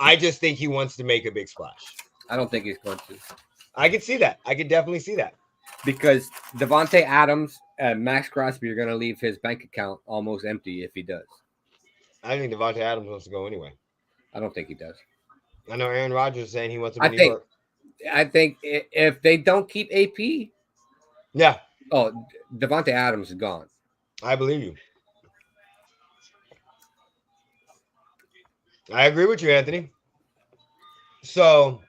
I just think he wants to make a big splash. I don't think he's going to. I could see that. I could definitely see that. Because Devontae Adams and Max Crosby are going to leave his bank account almost empty if he does. I think Devontae Adams wants to go anyway. I don't think he does. I know Aaron Rodgers is saying he wants to be New York. I think if they don't keep AP, yeah. Oh, Devontae Adams is gone. I believe you. I agree with you, Anthony. So,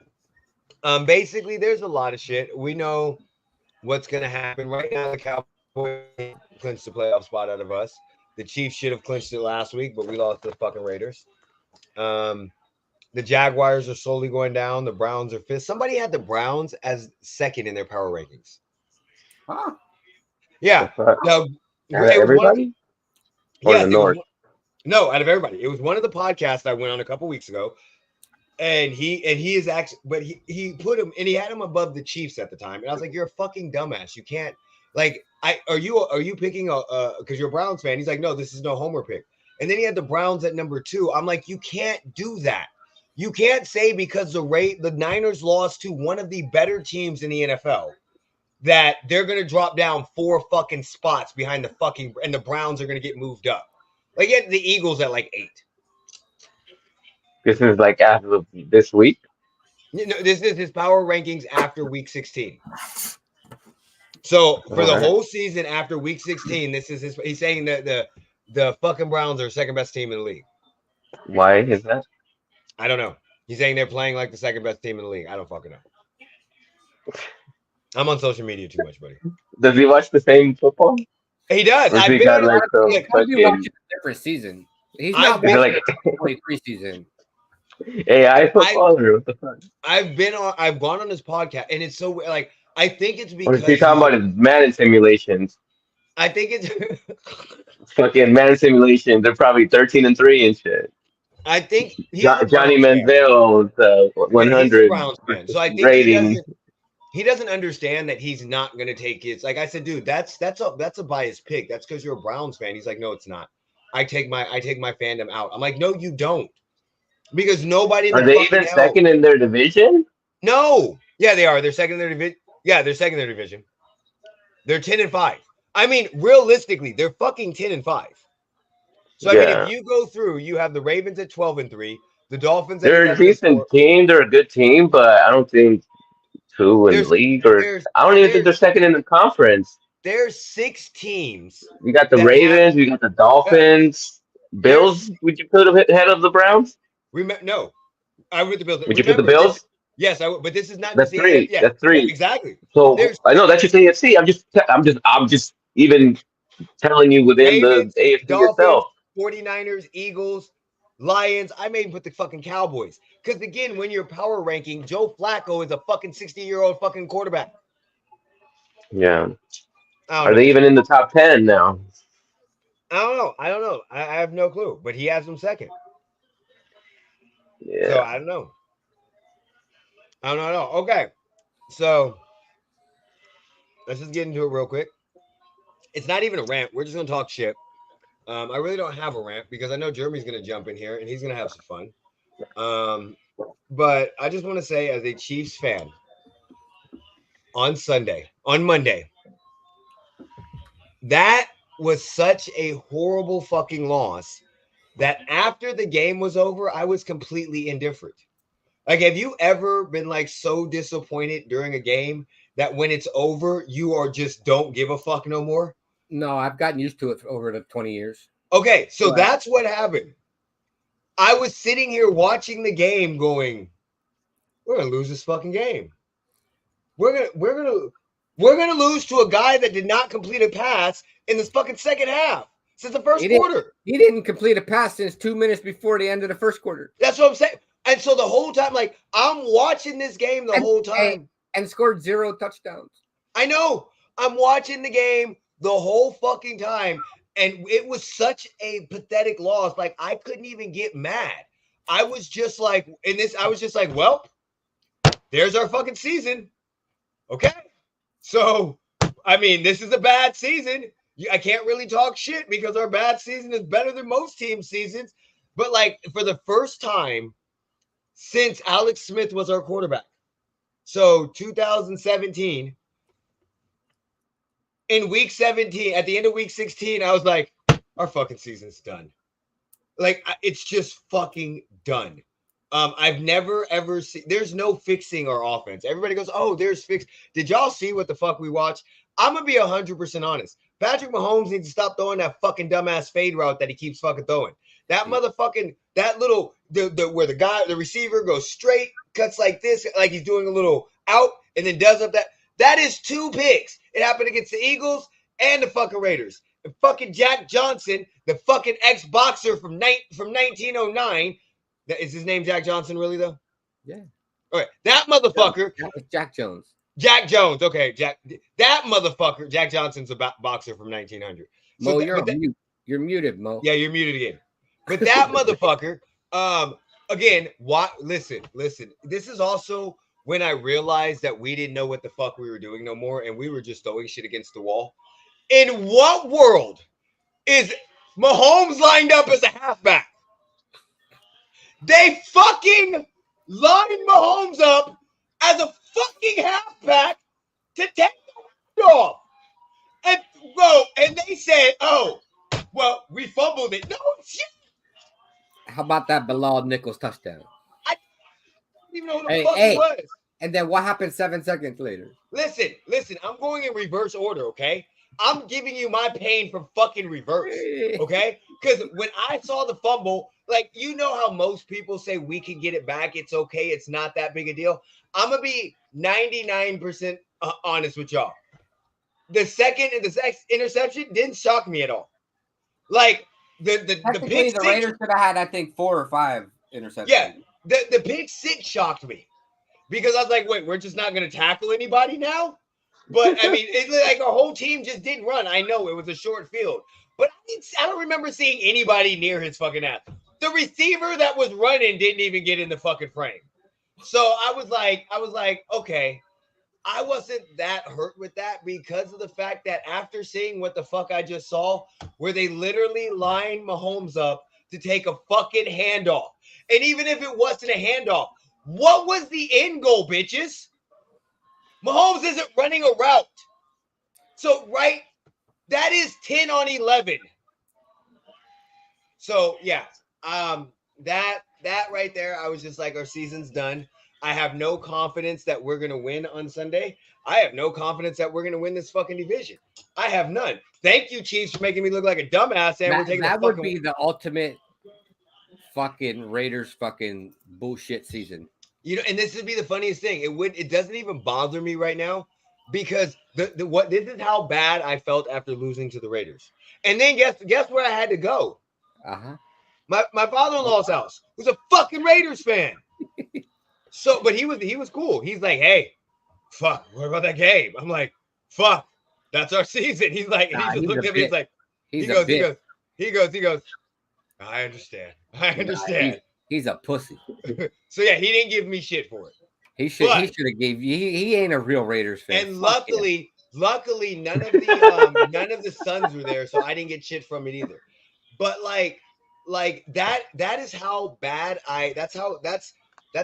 basically, there's a lot of shit. We know what's going to happen right now. The Cowboys clinched the playoff spot out of us. The Chiefs should have clinched it last week, but we lost to the fucking Raiders. The Jaguars are slowly going down. The Browns are fifth. Somebody had the Browns as second in their power rankings. Huh? Yeah. Now, everybody? Or the North? No, out of everybody. It was one of the podcasts I went on a couple weeks ago. And he is actually, but he put him, and he had him above the Chiefs at the time. And I was like, you're a fucking dumbass. You can't, like, are you picking because you're a Browns fan? He's like, no, this is no homer pick. And then he had the Browns at number 2. I'm like, you can't do that. You can't say because the Niners lost to one of the better teams in the NFL that they're going to drop down 4 fucking spots behind and the Browns are going to get moved up. Like, yeah, the Eagles at like 8. This is like after this week? No, this is his power rankings after week 16. So for the whole season after week 16, this is he's saying that the fucking Browns are second best team in the league. Why is that? I don't know. He's saying they're playing like the second best team in the league. I don't fucking know. I'm on social media too much, buddy. Does he watch the same football? He does. I've been on a different season. He's not like 23 season. AI football or what the fuck? I've gone on his podcast, and it's so like I think it's because he's talking about his Madden simulations. I think it's fucking Madden simulations. They're probably 13-3 and shit. I think Johnny Manziel, 100 so I think rating. He doesn't understand that he's not going to take his. Like I said, dude, that's a biased pick. That's because you're a Browns fan. He's like, no, it's not. I take my fandom out. I'm like, no, you don't, because nobody. Are they even second in their division? No. Yeah, they are. They're second in their division. Yeah, they're second in their division. They're 10-5. I mean, realistically, they're fucking 10-5. So I mean, if you go through, you have the Ravens at 12-3, the Dolphins. They're a decent team. They're a good team, but I don't think 2 in the league, or I don't even think they're second in the conference. There's 6 teams. You got the Ravens. We got the Dolphins. Bills. Would you put them ahead of the Browns? No, I would the Bills. Would you put the Bills? Yes, I would. But this is not. That's 3. Yeah, that's 3. Exactly. So I know that's just AFC. I'm just even telling you within Ravens, the AFC Dolphins, yourself. 49ers, Eagles, Lions. I may even put the fucking Cowboys. Because again, when you're power ranking, Joe Flacco is a fucking 60-year-old fucking quarterback. Yeah. Are they even in the top 10 now? I don't know. I have no clue. But he has them second. Yeah. So I don't know. Okay. So let's just get into it real quick. It's not even a rant. We're just going to talk shit. I really don't have a rant because I know Jeremy's going to jump in here and he's going to have some fun. But I just want to say, as a Chiefs fan, on Monday, that was such a horrible fucking loss that after the game was over, I was completely indifferent. Like, have you ever been like so disappointed during a game that when it's over, you are just don't give a fuck no more? No, I've gotten used to it over the 20 years. Okay, so that's what happened. I was sitting here watching the game going, we're going to lose this fucking game. We're going to lose to a guy that did not complete a pass in this fucking second half since the first quarter. He didn't complete a pass since 2 minutes before the end of the first quarter. That's what I'm saying. And so the whole time, like, I'm watching this game the whole time. And scored 0 touchdowns. I know. I'm watching the game the whole fucking time. And it was such a pathetic loss. Like, I couldn't even get mad. I was just like, well, there's our fucking season. Okay. So, I mean, this is a bad season. I can't really talk shit because our bad season is better than most team seasons. But like for the first time since Alex Smith was our quarterback, so 2017, in week 17, at the end of week 16, I was like, our fucking season's done. Like, it's just fucking done. I've never ever seen. There's no fixing our offense. Everybody goes, "Oh, there's fix." Did y'all see what the fuck we watched? I'm gonna be 100% honest. Patrick Mahomes needs to stop throwing that fucking dumbass fade route that he keeps fucking throwing. That motherfucking that little where the receiver goes straight, cuts like this, like he's doing a little out, and then does up that is 2 picks. It happened against the Eagles and the fucking Raiders. And fucking Jack Johnson, the fucking ex-boxer from 1909. Is his name Jack Johnson really though? Yeah. All right, that motherfucker. It's Jack Jones. Jack Jones. Okay, that motherfucker. Jack Johnson's a boxer from 1900. So Mo, you're muted, Mo. Yeah, you're muted again. But that motherfucker. Again, listen. This is also when I realized that we didn't know what the fuck we were doing no more, and we were just throwing shit against the wall. In what world is Mahomes lined up as a halfback? They fucking lined Mahomes up as a fucking halfback to take the off. And they said, "Oh, well, we fumbled it." No shit. How about that Bilal Nichols touchdown? I don't even know who the fuck it was. And then what happened 7 seconds later? Listen. I'm going in reverse order, okay? I'm giving you my pain from fucking reverse, okay? Because when I saw the fumble, like, you know how most people say we can get it back. It's okay. It's not that big a deal. I'm going to be 99% honest with y'all. The second interception didn't shock me at all. Like, the pick the Raiders could have had, I think, 4 or 5 interceptions. Yeah, the pick 6 shocked me because I was like, wait, we're just not going to tackle anybody now? But, I mean, it's like our whole team just didn't run. I know it was a short field. But I don't remember seeing anybody near his fucking ass. The receiver that was running didn't even get in the fucking frame. So I was like, okay. I wasn't that hurt with that because of the fact that after seeing what the fuck I just saw, where they literally lined Mahomes up to take a fucking handoff. And even if it wasn't a handoff, what was the end goal, bitches? Mahomes isn't running a route. So, right, that is 10 on 11. So, yeah, that right there, I was just like, our season's done. I have no confidence that we're going to win on Sunday. I have no confidence that we're going to win this fucking division. I have none. Thank you, Chiefs, for making me look like a dumbass. And we're taking that would be the ultimate fucking Raiders fucking bullshit season. You know, and this would be the funniest thing. It doesn't even bother me right now because this is how bad I felt after losing to the Raiders. And then guess where I had to go? Uh-huh. My father-in-law's house, who's a fucking Raiders fan. So, but he was cool. He's like, hey, fuck, what about that game? I'm like, fuck, that's our season. He's like, he just looked at me. He's like, he goes, I understand. He's a pussy. So yeah, he didn't give me shit for it. He should have gave you. He ain't a real Raiders fan. And luckily, none of the sons were there, so I didn't get shit from it either. But like that is how bad that's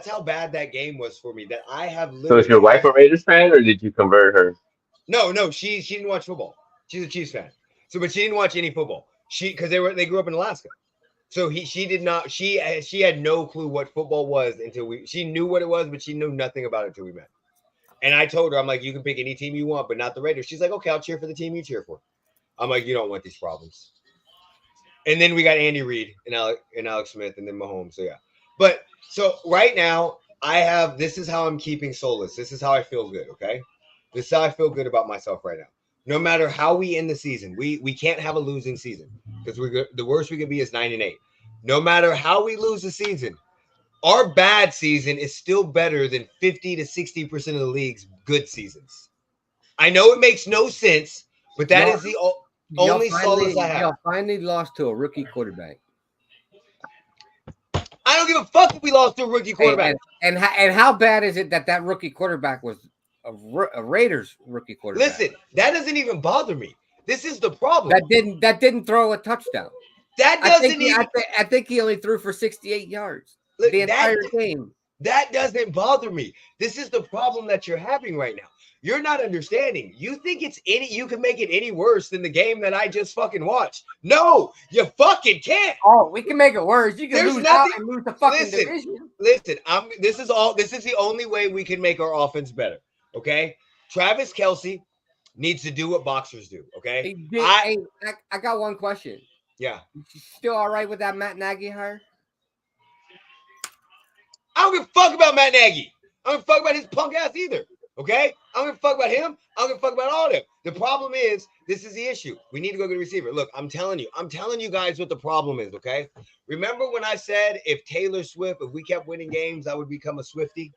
how bad that game was for me. That I have literally. So is your wife a Raiders fan, or did you convert her? No, she didn't watch football. She's a Chiefs fan. So, but she didn't watch any football. Because they grew up in Alaska. So she did not. She had no clue what football was until she knew what it was, but she knew nothing about it until we met. And I told her, I'm like, you can pick any team you want, but not the Raiders. She's like, okay, I'll cheer for the team you cheer for. I'm like, you don't want these problems. And then we got Andy Reid and Alex Smith and then Mahomes. So yeah. But so right now this is how I'm keeping solace. This is how I feel good. Okay. This is how I feel good about myself right now. No matter how we end the season, we can't have a losing season because the worst we can be is 9-8. No matter how we lose the season, our bad season is still better than 50 to 60% of the league's good seasons. I know it makes no sense, but that is the only solace I have. Y'all finally lost to a rookie quarterback. I don't give a fuck if we lost to a rookie Hey, quarterback. and how bad is it that rookie quarterback was a Raiders rookie quarterback? Listen, that doesn't even bother me. This is the problem. That didn't throw a touchdown. That I doesn't think he, even. I think he only threw for 68 yards Look, the entire game. That doesn't bother me. This is the problem that you're having right now. You're not understanding. You think you can make it any worse than the game that I just fucking watched. No, you fucking can't. Oh, we can make it worse. You can There's lose nothing- out and lose the fucking Listen, division. Listen, this is the only way we can make our offense better. Okay? Travis Kelce needs to do what boxers do. Okay? I got one question. Yeah. You still all right with that Matt Nagy hire? I don't give a fuck about Matt Nagy. I don't give a fuck about his punk ass either. Okay? I don't give a fuck about him. I don't give a fuck about all of them. The problem is, this is the issue. We need to go get a receiver. Look, I'm telling you guys what the problem is, okay? Remember when I said if Taylor Swift, if we kept winning games, I would become a Swiftie?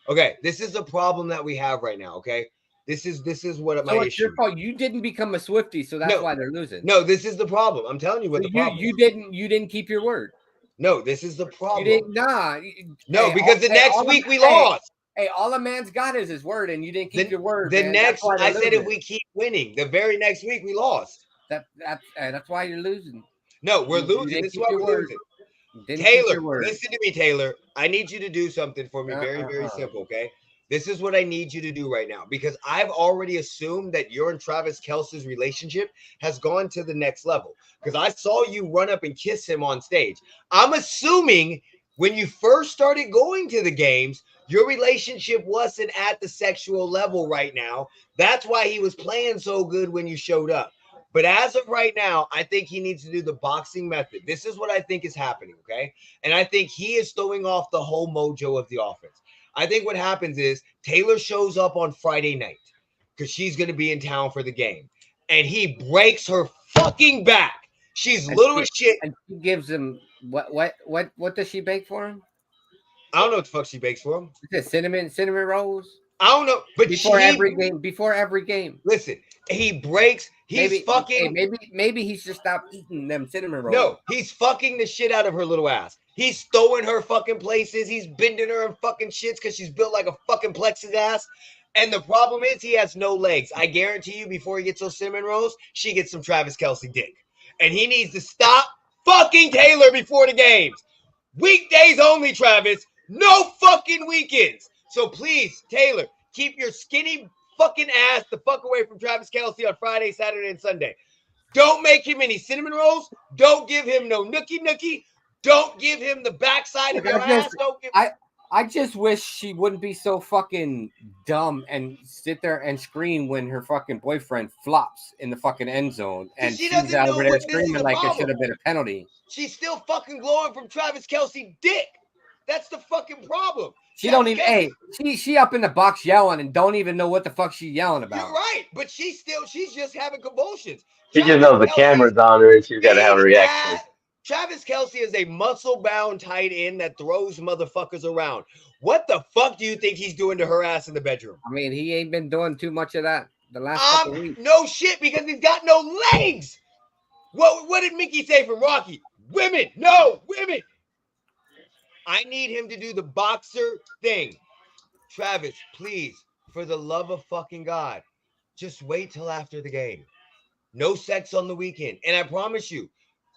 Okay, this is the problem that we have right now, okay? This is what my So it's issue your fault. You didn't become a Swiftie, so that's why they're losing. No, this is the problem. I'm telling you what the problem is. You didn't keep your word. No, this is the problem. You didn't, nah. No, because the next week we lost. Hey, all a man's got is his word, and you didn't keep your word. The man. next, I said if we keep winning, the very next week we lost. That's why you're losing. No, we're losing. This is why we're losing. Taylor, listen to me, Taylor. I need you to do something for me. Very, very simple, okay? This is what I need you to do right now, because I've already assumed that your and Travis Kelce's relationship has gone to the next level, because I saw you run up and kiss him on stage. I'm assuming when you first started going to the games, your relationship wasn't at the sexual level right now. That's why he was playing so good when you showed up. But as of right now, I think he needs to do the boxing method. This is what I think is happening, okay? And I think he is throwing off the whole mojo of the offense. I think what happens is Taylor shows up on Friday night because she's going to be in town for the game. And he breaks her fucking back. She's little as shit. And she gives him what does she bake for him? I don't know what the fuck she bakes for him. Is it cinnamon rolls? I don't know, but before every game. Listen, he breaks. Maybe he should stop eating them cinnamon rolls. No, he's fucking the shit out of her little ass. He's throwing her fucking places. He's bending her in fucking shits because she's built like a fucking plexiglass. And the problem is he has no legs. I guarantee you, before he gets those cinnamon rolls, she gets some Travis Kelce dick. And he needs to stop fucking Taylor before the games. Weekdays only, Travis. No fucking weekends. So please, Taylor, keep your skinny fucking ass the fuck away from Travis Kelce on Friday, Saturday, and Sunday. Don't make him any cinnamon rolls. Don't give him no nookie. Don't give him the backside of your ass. I just wish she wouldn't be so fucking dumb and sit there and scream when her fucking boyfriend flops in the fucking end zone and she's out over there screaming like it should have been a penalty. She's still fucking glowing from Travis Kelce dick. That's the fucking problem. She don't even. Hey, she up in the box yelling and don't even know what the fuck she's yelling about. You're right, but she's just having convulsions. She just knows the camera's on her and she's got to have a reaction. Travis Kelce is a muscle-bound tight end that throws motherfuckers around. What the fuck do you think he's doing to her ass in the bedroom? I mean, he ain't been doing too much of that the last couple weeks. No shit, because he's got no legs. What did Mickey say from Rocky? Women. I need him to do the boxer thing. Travis, please, for the love of fucking God, just wait till after the game. No sex on the weekend. And I promise you,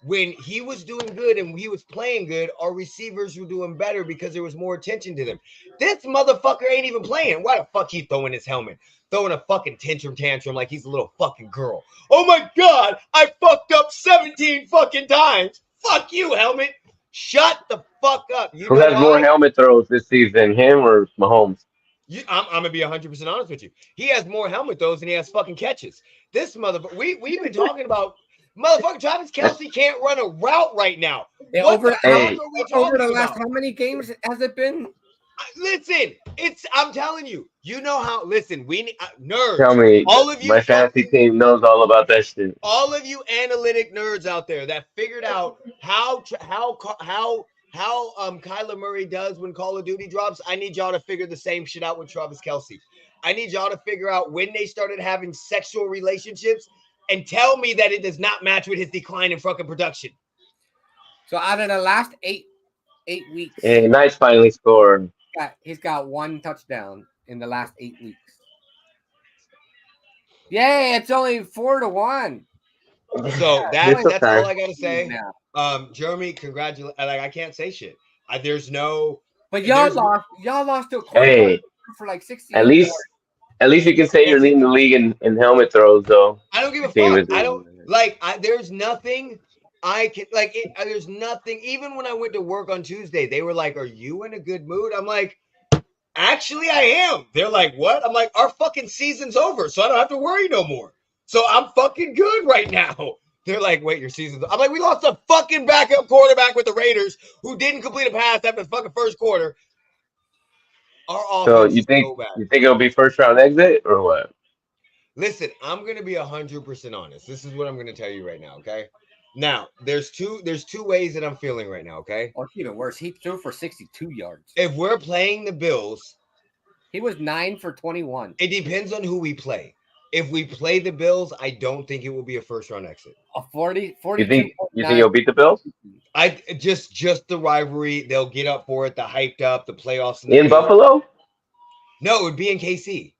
when he was doing good and he was playing good, our receivers were doing better because there was more attention to them. This motherfucker ain't even playing. Why the fuck he throwing his helmet? Throwing a fucking tantrum like he's a little fucking girl. Oh my God, I fucked up 17 fucking times. Fuck you, helmet. Shut the fuck up. Who has more helmet throws this season, him or Mahomes? I'm going to be 100% honest with you. He has more helmet throws than he has fucking catches. This motherfucker, we've been talking about motherfucker Travis Kelce can't run a route right now. Yeah, over the last how many games has it been? Listen, I'm telling you, you know how. Listen, we nerds. Tell me, all of you, my fantasy team knows all about that shit. All of you analytic nerds out there that figured out how Kyler Murray does when Call of Duty drops. I need y'all to figure the same shit out with Travis Kelce. I need y'all to figure out when they started having sexual relationships and tell me that it does not match with his decline in fucking production. So out of the last 8 weeks. Hey, nice finally scored. He's got 1 touchdown in the last 8 weeks. Yay! It's only 4-1. So It's that's okay. all I gotta say. Now. Jeremy, congratulations. Like I can't say shit. There's no. But There's y'all lost to a quarterback Hey, for like at 68 yards. least at least you can say you're listen. leading the league in helmet throws, though. I don't give a Team fuck. is I don't like. There's nothing I can like. There's nothing. Even when I went to work on Tuesday, they were like, "Are you in a good mood?" I'm like, "Actually, I am." They're like, "What?" I'm like, "Our fucking season's over, so I don't have to worry no more. So I'm fucking good right now." They're like, "Wait, your season's?" I'm like, "We lost a fucking backup quarterback with the Raiders who didn't complete a pass after the fucking first quarter. Our So offense you is think so bad." you think it'll be first round exit or what? Listen, I'm gonna be 100% honest. This is what I'm gonna tell you right now. Okay. Now, there's two ways that I'm feeling right now. Okay. Or even worse, he threw for 62 yards. If we're playing the Bills, He was 9 for 21. it depends on who we play. If we play the Bills, I don't think it will be a first round exit. A 40, You think 42.9. you'll beat the Bills I just the rivalry. They'll get up for it. The hyped up, the playoffs and the in thing. Buffalo? No, it would be in KC.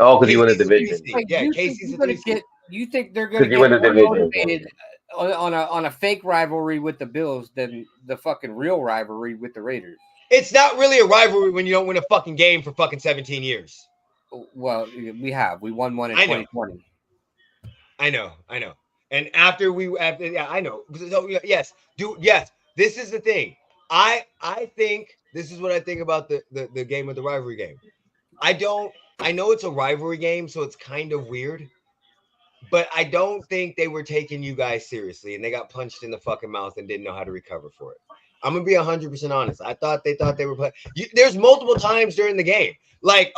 Oh, because you win the KC's a three division. seed. Wait, Yeah, you think KC's you're a gonna three seed. get? You think they're gonna Because you get win the more division. motivated on a fake rivalry with the Bills than the fucking real rivalry with the Raiders? It's not really a rivalry when you don't win a fucking game for fucking 17 years. Well, we won one in I know. 2020. I know. And after yeah, I know. So yes, yes. This is the thing. I think this is what I think about the game of the rivalry game. I don't. I know it's a rivalry game, so it's kind of weird. But I don't think they were taking you guys seriously, and they got punched in the fucking mouth and didn't know how to recover for it. I'm gonna be 100% honest. I thought they were playing. There's multiple times during the game, like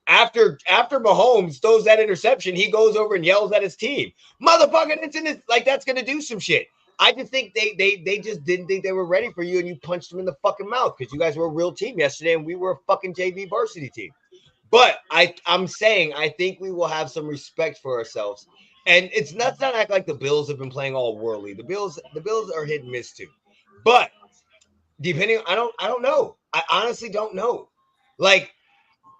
after Mahomes throws that interception, he goes over and yells at his team, "Motherfucker, it's in this!" Like that's gonna do some shit. I just think they just didn't think they were ready for you, and you punched them in the fucking mouth because you guys were a real team yesterday, and we were a fucking JV varsity team. But I'm saying I think we will have some respect for ourselves. And it's not act like the Bills have been playing all worldly. The Bills are hit and miss too. But depending, I don't know. I honestly don't know. Like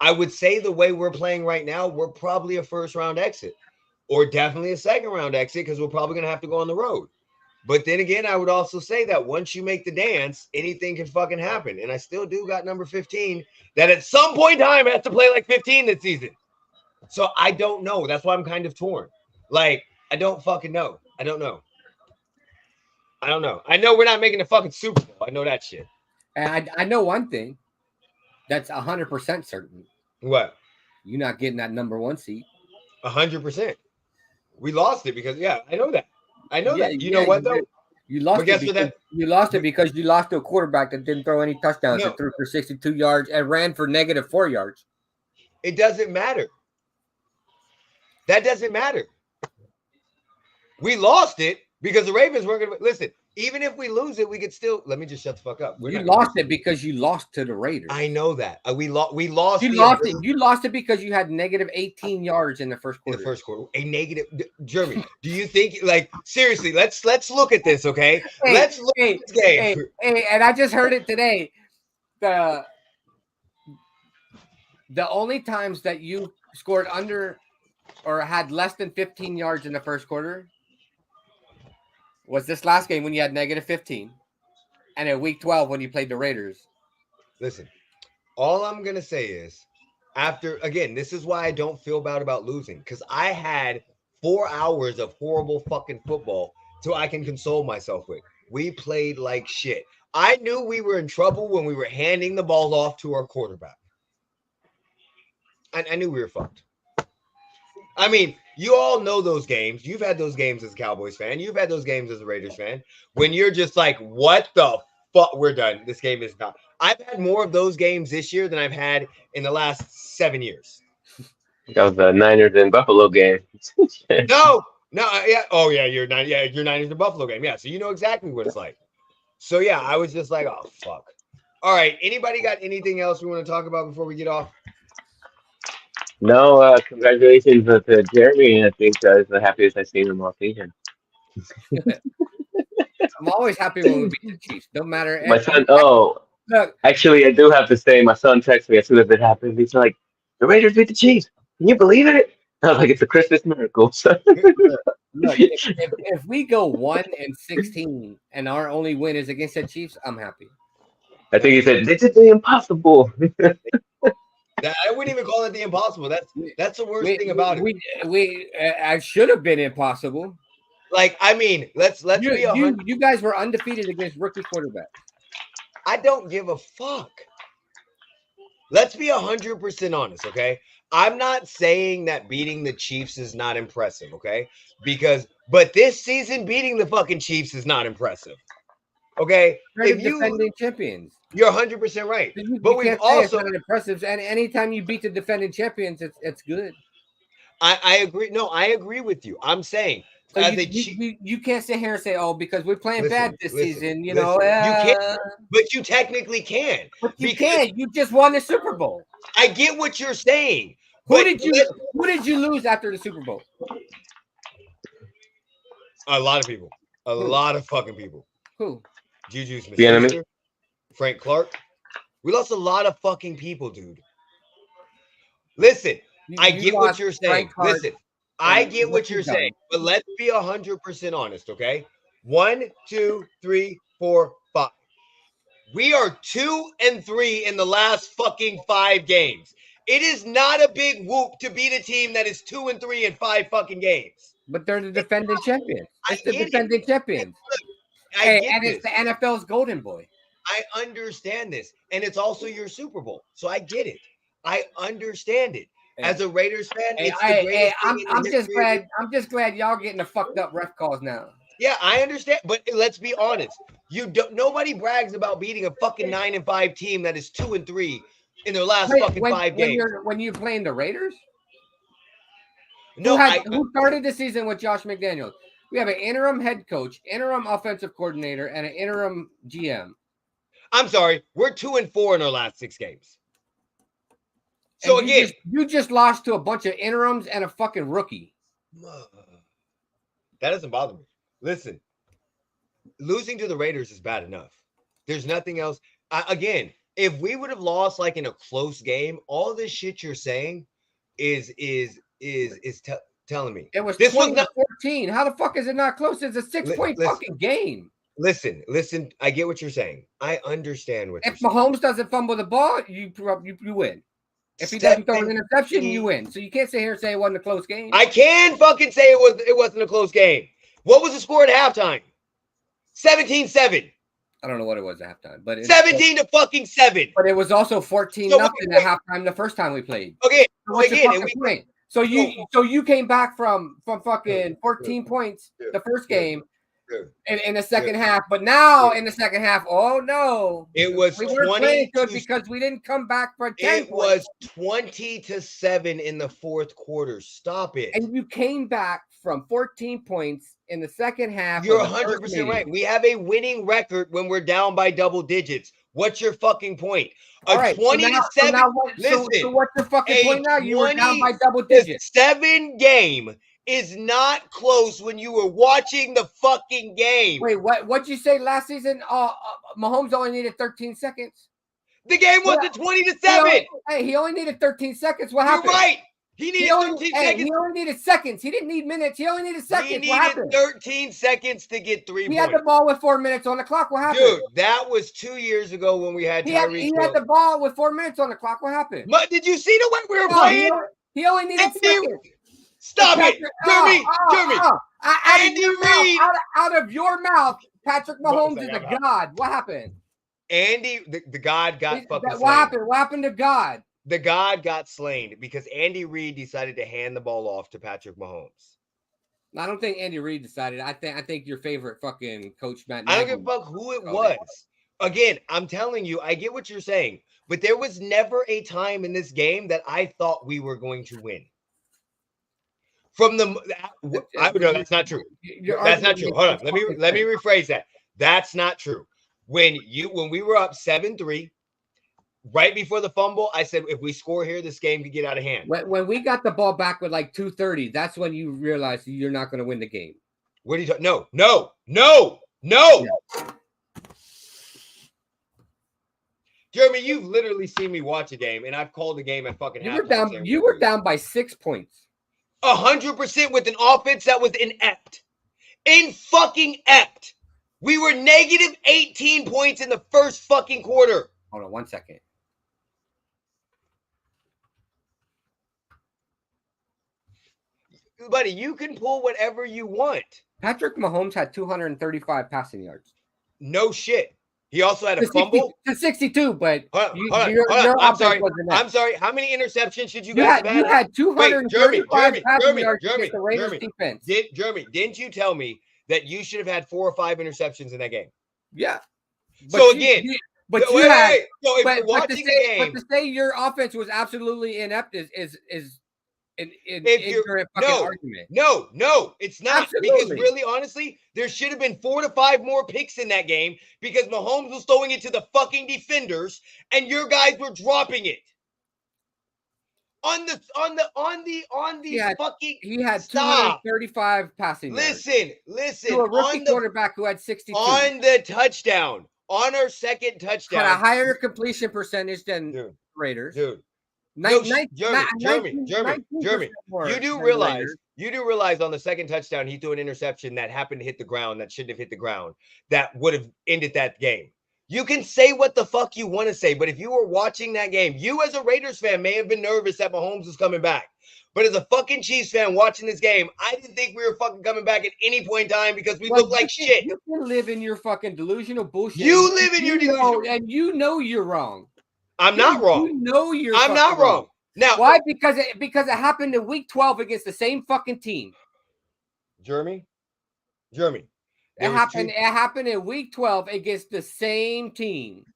I would say the way we're playing right now, we're probably a first round exit or definitely a second round exit because we're probably gonna have to go on the road. But then again, I would also say that once you make the dance, anything can fucking happen. And I still do got number 15 that at some point in time has to play like 15 this season. So I don't know. That's why I'm kind of torn. Like, I don't fucking know. I don't know. I don't know. I know we're not making the fucking Super Bowl. I know that shit. And I know one thing that's 100% certain. What? You're not getting that number 1 seat. 100%. We lost it because I know that. I know Yeah, that. You know what though? You lost But guess it what because that you lost it because you lost to a quarterback that didn't throw any touchdowns No. and threw for 62 yards and ran for negative 4 yards. It doesn't matter. That doesn't matter. We lost it because the Ravens weren't going to listen. Even if we lose it, we could still. Let me just shut the fuck up. You lost it because you lost to the Raiders. I know that. We lost. We lost. You lost it. You lost it because you had negative 18 yards in the first In quarter. the first quarter, a negative. Jeremy, do you think like seriously? Let's look at this, okay? Let's look at this game. Hey, and I just heard it today. The only times that you scored under or had less than 15 yards in the first quarter was this last game when you had negative 15, and in week 12 when you played the Raiders. Listen, all I'm gonna say is, after again, this is why I don't feel bad about losing because I had 4 hours of horrible fucking football so I can console myself with. We played like shit. I knew we were in trouble when we were handing the ball off to our quarterback. I knew we were fucked. I mean, you all know those games. You've had those games as a Cowboys fan. You've had those games as a Raiders fan. When you're just like, what the fuck? We're done. This game is not. I've had more of those games this year than I've had in the last 7 years. That was the Niners and Buffalo game. No, yeah. Oh, yeah, you're Niners in Buffalo game. Yeah, so you know exactly what it's like. So, yeah, I was just like, oh, fuck. All right, anybody got anything else we want to talk about before we get off? No, congratulations to Jeremy. I think he's the happiest I've seen him all season. I'm always happy when we beat the Chiefs. No matter. My son. Oh, Look, actually, I do have to say, my son texted me as soon as it happened. He's like, "The Raiders beat the Chiefs. Can you believe it?" I was like, "It's a Christmas miracle." So, look. If we go 1-16 and our only win is against the Chiefs, I'm happy. I think he said, "They did the impossible." I wouldn't even call it the impossible. That's the worst thing about it. I should have been impossible. Like, I mean, let's be 100. You guys were undefeated against rookie quarterbacks. I don't give a fuck. Let's be 100% honest, okay? I'm not saying that beating the Chiefs is not impressive, okay? But this season, beating the fucking Chiefs is not impressive, okay? They're the defending champions. You're 100% right. But we've also it's not impressive, and anytime you beat the defending champions, it's good. I agree. No, I agree with you. I'm saying. So you can't sit here and say, "Oh, because we're playing bad this season," you know. You can't, but you technically can. But you can't. You just won the Super Bowl. I get what you're saying. Who did you lose after the Super Bowl? A lot of people. A lot of fucking people. Who? Juju Smith, the enemy. Frank Clark. We lost a lot of fucking people, dude. Listen, I get what you're saying. Listen. I get what you're saying, but let's be 100% honest, okay? 1, 2, 3, 4, 5. We are 2-3 in the last fucking 5 games. It is not a big whoop to beat a team that is 2-3 in 5 fucking games. But they're the defending champions. It's the defending champions. And it's the NFL's golden boy. I understand this, and it's also your Super Bowl, so I get it. I understand it. As a Raiders fan, it's the greatest thing. I'm just glad y'all getting the fucked up ref calls now. Yeah, I understand, but let's be honest. Nobody brags about beating a fucking 9-5 team that is 2-3 in their last fucking 5 games. When you're playing the Raiders? No, who started the season with Josh McDaniels? We have an interim head coach, interim offensive coordinator, and an interim GM. I'm sorry, we're 2-4 in our last 6 games. So again, you just lost to a bunch of interims and a fucking rookie. That doesn't bother me. Listen, losing to the Raiders is bad enough. There's nothing else. Again, if we would have lost like in a close game, all this shit you're saying is telling me it was 20-14. How the fuck is it not close? It's a 6-point fucking game. Listen. I get what you're saying. I understand what. If Mahomes doesn't fumble the ball, you win. If he doesn't throw an interception, you win. So you can't sit here and say it wasn't a close game. I can fucking say it wasn't a close game. What was the score at halftime? 17-7. I don't know what it was at halftime, but 17-7. But it was also 14-0 at halftime the first time we played. Okay. So you came back from fucking 14 points the first game. In the second half, but now in the second half, oh no, it was we weren't playing good because we didn't come back for 10 It was 20-7 in the fourth quarter. Stop it. And you came back from 14 points in the second half. You're 100% right. We have a winning record when we're down by double digits. What's your fucking point? All right, 20-7. So what's your fucking point now? You were down by double digits. 7 game is not close when you were watching the fucking game. Wait, what'd you say last season? Mahomes only needed 13 seconds. The game wasn't 20-7. He only needed 13 seconds. What happened? You're right. He needed 13 seconds. He only needed seconds. He didn't need minutes. He only needed seconds. He needed 13 seconds to get 3 points. He had the ball with 4 minutes on the clock. What happened? Dude, that was 2 years ago when we had Tyreek. He had the ball with 4 minutes on the clock. What happened? But did you see the way we were playing? He only needed seconds. Stop it, Jeremy. Andy Reid. Out of your mouth, Patrick Mahomes is a god. What happened? Andy, the god got fucking slain. What happened to God? The god got slain because Andy Reid decided to hand the ball off to Patrick Mahomes. I don't think Andy Reid decided. I think your favorite fucking coach, Matt. I don't give a fuck who it was. Again, I'm telling you, I get what you're saying, but there was never a time in this game that I thought we were going to win. No, that's not true. That's not true. Hold on. Let me rephrase that. That's not true. When we were up 7-3, right before the fumble, I said if we score here, this game could get out of hand. When we got the ball back with like 2:30, that's when you realized you're not going to win the game. What are you talking? No. No. Jeremy, you've literally seen me watch a game, and I've called the game at fucking halftime. You were down by 6 points. 100% with an offense that was inept. Fucking-ept. We were negative 18 points in the first fucking quarter. Hold on 1 second. Buddy, you can pull whatever you want. Patrick Mahomes had 235 passing yards. No shit. He also had a fumble. To 62, but your I'm sorry. I'm sorry. How many interceptions should you guys have? You had 235 passing yards against the Raiders defense. Didn't you tell me that you should have had 4 or 5 interceptions in that game? Yeah. So again, but to say your offense was absolutely inept is an ignorant fucking argument. No, it's not. Absolutely. Because really, honestly, there should have been 4 to 5 more picks in that game because Mahomes was throwing it to the fucking defenders and your guys were dropping it. He had 235 passing yards. Listen. To a rookie quarterback who had 62. On the touchdown. On our second touchdown. Had a higher completion percentage than Raiders. Dude. Jeremy, you do realize on the second touchdown he threw an interception that happened to hit the ground that shouldn't have hit the ground that would have ended that game. You can say what the fuck you want to say, but if you were watching that game, you as a Raiders fan may have been nervous that Mahomes was coming back. But as a fucking Chiefs fan watching this game, I didn't think we were fucking coming back at any point in time because we look like shit. You can live in your fucking delusional bullshit. You live in your delusional, and you know you're wrong. I'm not wrong. You know you're. I'm not wrong. Now, why? Because it happened in week 12 against the same fucking team. Jeremy. It happened in week 12 against the same team.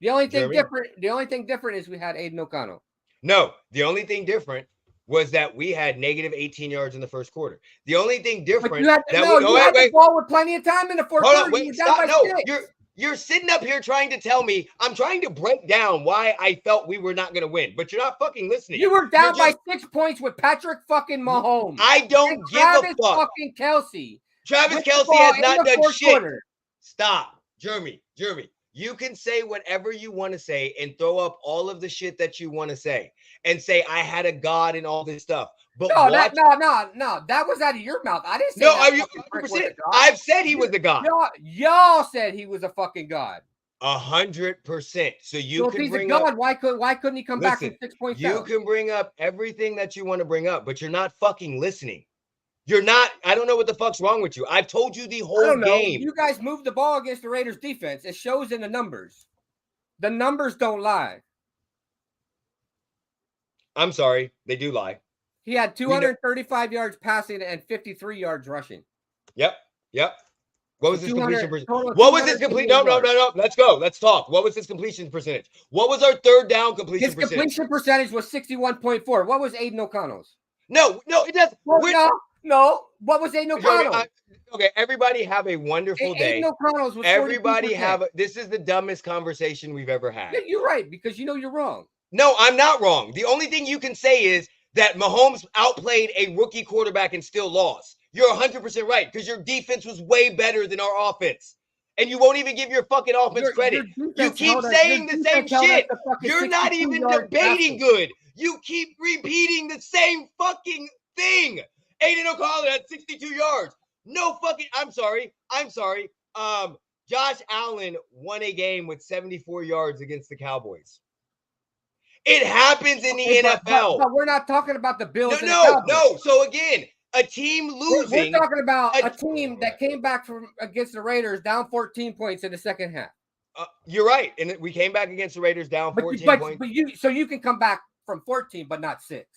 The only thing different is we had Aiden O'Connell. No, the only thing different was that we had negative 18 yards in the first quarter. The only thing different you had the ball with plenty of time in the fourth quarter. Wait, stop. You're sitting up here trying to tell me I'm trying to break down why I felt we were not going to win, but you're not fucking listening. You were down by 6 points with Patrick fucking Mahomes. I don't give a fuck. Fucking Kelsey. Travis Kelsey has not done shit. Quarter. Stop, Jeremy. You can say whatever you want to say and throw up all of the shit that you want to say and say I had a God and all this stuff. But no, that was out of your mouth. I didn't say that. I've said he was a God. Y'all said he was a fucking God. 100%. So if he's a God, why couldn't he come back in 6 points? You can bring up everything that you want to bring up, but you're not fucking listening. You're not. I don't know what the fuck's wrong with you. I've told you the whole game. You guys moved the ball against the Raiders defense. It shows in the numbers. The numbers don't lie. I'm sorry. They do lie. He had 235 yards passing and 53 yards rushing. Yep. What was his completion percentage? What was his complete? No. Let's go. Let's talk. What was his completion percentage? What was our third down completion percentage? His completion percentage was 61.4. What was Aiden O'Connell's? No, it doesn't. No. What was Aiden O'Connell? Okay, everybody have a wonderful day. Aiden O'Connell's was everybody 42%. This is the dumbest conversation we've ever had. Yeah, you're right, because you know you're wrong. No, I'm not wrong. The only thing you can say is that Mahomes outplayed a rookie quarterback and still lost. You're 100% right, because your defense was way better than our offense. And you won't even give your fucking offense credit. You keep saying the same shit. You're not even debating good. You keep repeating the same fucking thing. Aiden O'Connell had 62 yards. No fucking, I'm sorry. Josh Allen won a game with 74 yards against the Cowboys. It happens in the NFL. But we're not talking about the Bills. No. So again, a team losing. We're talking about a team that came back from against the Raiders down 14 points in the second half. You're right. And we came back against the Raiders down 14 points. But you can come back from 14, but not 6.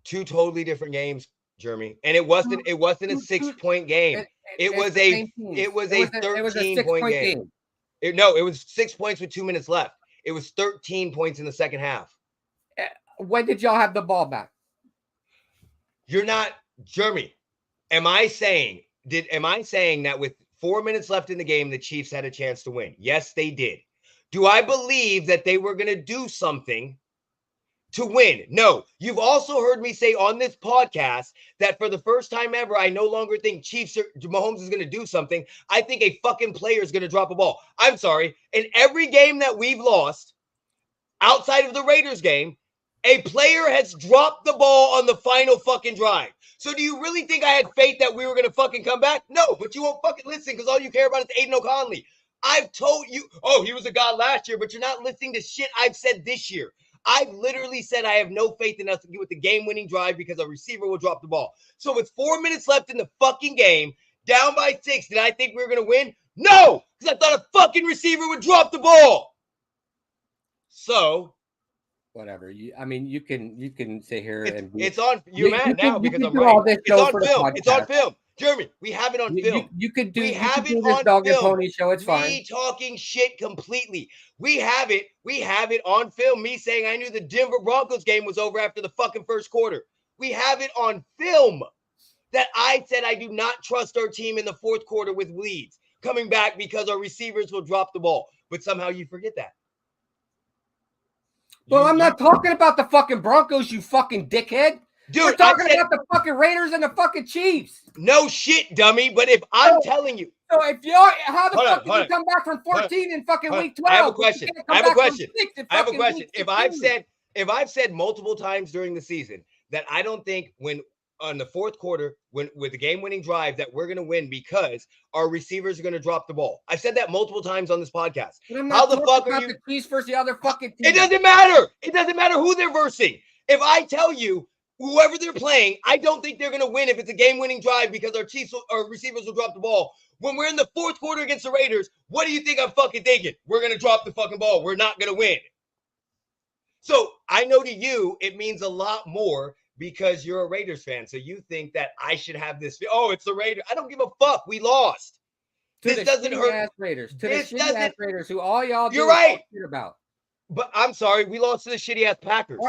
Two totally different games. Jeremy, and it wasn't a 6-point game. It was a 13-point game. It was 6 points with 2 minutes left. It was 13 points in the second half. When did y'all have the ball back? You're not, Jeremy. Am I saying that with 4 minutes left in the game, the Chiefs had a chance to win? Yes, they did. Do I believe that they were going to do something to win. No, you've also heard me say on this podcast that for the first time ever, I no longer think Mahomes is going to do something. I think a fucking player is going to drop a ball. I'm sorry. In every game that we've lost, outside of the Raiders game, a player has dropped the ball on the final fucking drive. So do you really think I had faith that we were going to fucking come back? No, but you won't fucking listen because all you care about is Aiden O'Connell. I've told you, oh, he was a god last year, but you're not listening to shit I've said this year. I've literally said I have no faith in us to get with the game-winning drive because a receiver will drop the ball. So with 4 minutes left in the fucking game, down by 6, did I think we were going to win? No, because I thought a fucking receiver would drop the ball. So whatever. You can sit here and it's on. You're mad now because I'm right. It's on film. It's on film. Jeremy, we have it on film. You could do. We have it this on dog film. and pony show. It's fine. Me talking shit completely. We have it. We have it on film. Me saying I knew the Denver Broncos game was over after the fucking first quarter. We have it on film that I said I do not trust our team in the fourth quarter with leads coming back because our receivers will drop the ball. But somehow you forget that. Well, I'm not talking about the fucking Broncos, you fucking dickhead. Dude, we're talking about the fucking Raiders and the fucking Chiefs. No shit, dummy. But if I'm telling you. So if you're, how the fuck did you come back from 14 in fucking week 12? I have a question. If I've said multiple times during the season that I don't think when on the fourth quarter, when with the game-winning drive, that we're going to win because our receivers are going to drop the ball. I've said that multiple times on this podcast. How the fuck are you? The Chiefs versus the other fucking team. It doesn't matter. It doesn't matter who they're versing. If I tell you whoever they're playing, I don't think they're going to win if it's a game-winning drive because our receivers will drop the ball. When we're in the fourth quarter against the Raiders, what do you think I'm fucking thinking? We're going to drop the fucking ball. We're not going to win. So I know to you, it means a lot more because you're a Raiders fan. So you think that I should have this. Oh, it's the Raiders. I don't give a fuck. We lost. This doesn't hurt. Ass Raiders. To the shitty ass Raiders who all y'all do. You're right. About. But I'm sorry. We lost to the shitty ass Packers.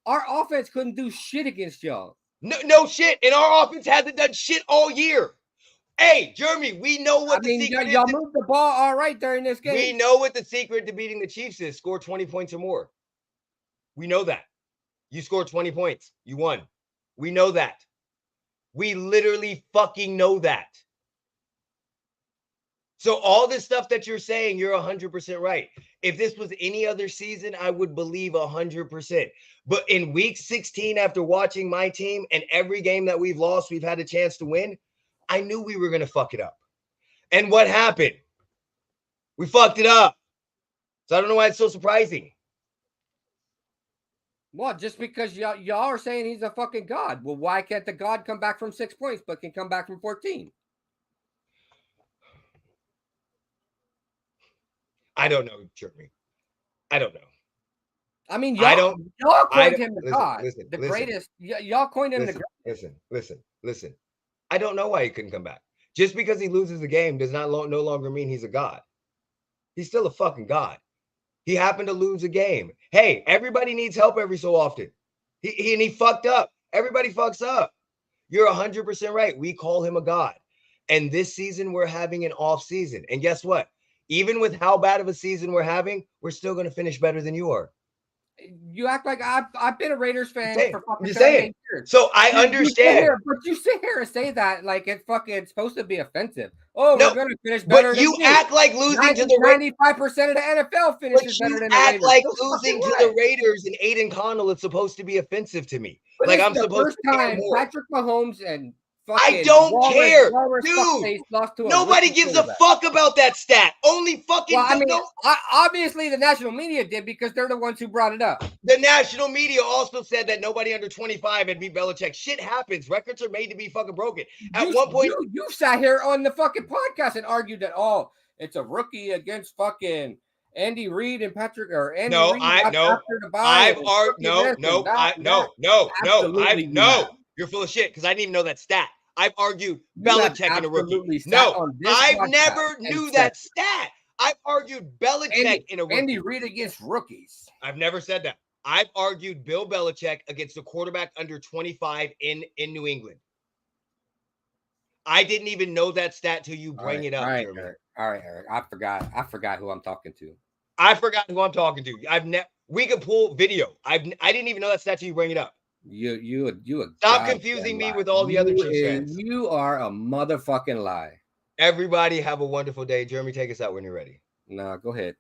Our offense couldn't do shit against y'all. No shit. And our offense hasn't done shit all year. Hey, Jeremy, we know what the secret is. Y'all moved the ball all right during this game. We know what the secret to beating the Chiefs is. Score 20 points or more. We know that. You scored 20 points. You won. We know that. We literally fucking know that. So all this stuff that you're saying, you're 100% right. If this was any other season, I would believe 100%. But in week 16, after watching my team and every game that we've lost, we've had a chance to win. I knew we were going to fuck it up. And what happened? We fucked it up. So I don't know why it's so surprising. What? Just because y'all are saying he's a fucking god. Well, why can't the god come back from 6 points but can come back from 14? I don't know, Jeremy. I don't know. I mean, y'all coined him the god. The greatest. Y'all coined him the greatest. Listen. I don't know why he couldn't come back. Just because he loses the game does not no longer mean he's a god. He's still a fucking god. He happened to lose a game. Hey, everybody needs help every so often. He fucked up. Everybody fucks up. You're 100% right. We call him a god. And this season, we're having an off season. And guess what? Even with how bad of a season we're having, we're still going to finish better than you are. You act like I've been a Raiders fan for fucking 8 years. So I understand. But you sit here and say that like it's supposed to be offensive. Oh, we're going to finish better. But you act like losing to the Raiders. 95% of the NFL finishes better than the Raiders. Act like losing to the Raiders and Aiden Connell is supposed to be offensive to me. But like I'm supposed to. First time Patrick Mahomes and. I don't care, dude. Nobody gives a fuck about that stat. Only fucking. Well, I mean, obviously the national media did because they're the ones who brought it up. The national media also said that nobody under 25 had beat Belichick. Shit happens. Records are made to be fucking broken. At one point, you sat here on the fucking podcast and argued that it's a rookie against fucking Andy Reid and Patrick or Andy. No, Reid no. You're full of shit because I didn't even know that stat. I've argued Belichick in a rookie. No, I've never knew that stat. I've argued Belichick in a rookie. Andy Reid against rookies. I've never said that. I've argued Bill Belichick against a quarterback under 25 in New England. I didn't even know that stat till you bring it up. All right, Eric. I forgot who I'm talking to. I forgot who I'm talking to. We could pull video. I didn't even know that statue. You bring it up. You a Stop confusing me lie. with all the other Chiefs fans. You are a motherfucking lie. Everybody have a wonderful day. Jeremy, take us out when you're ready. Nah, go ahead.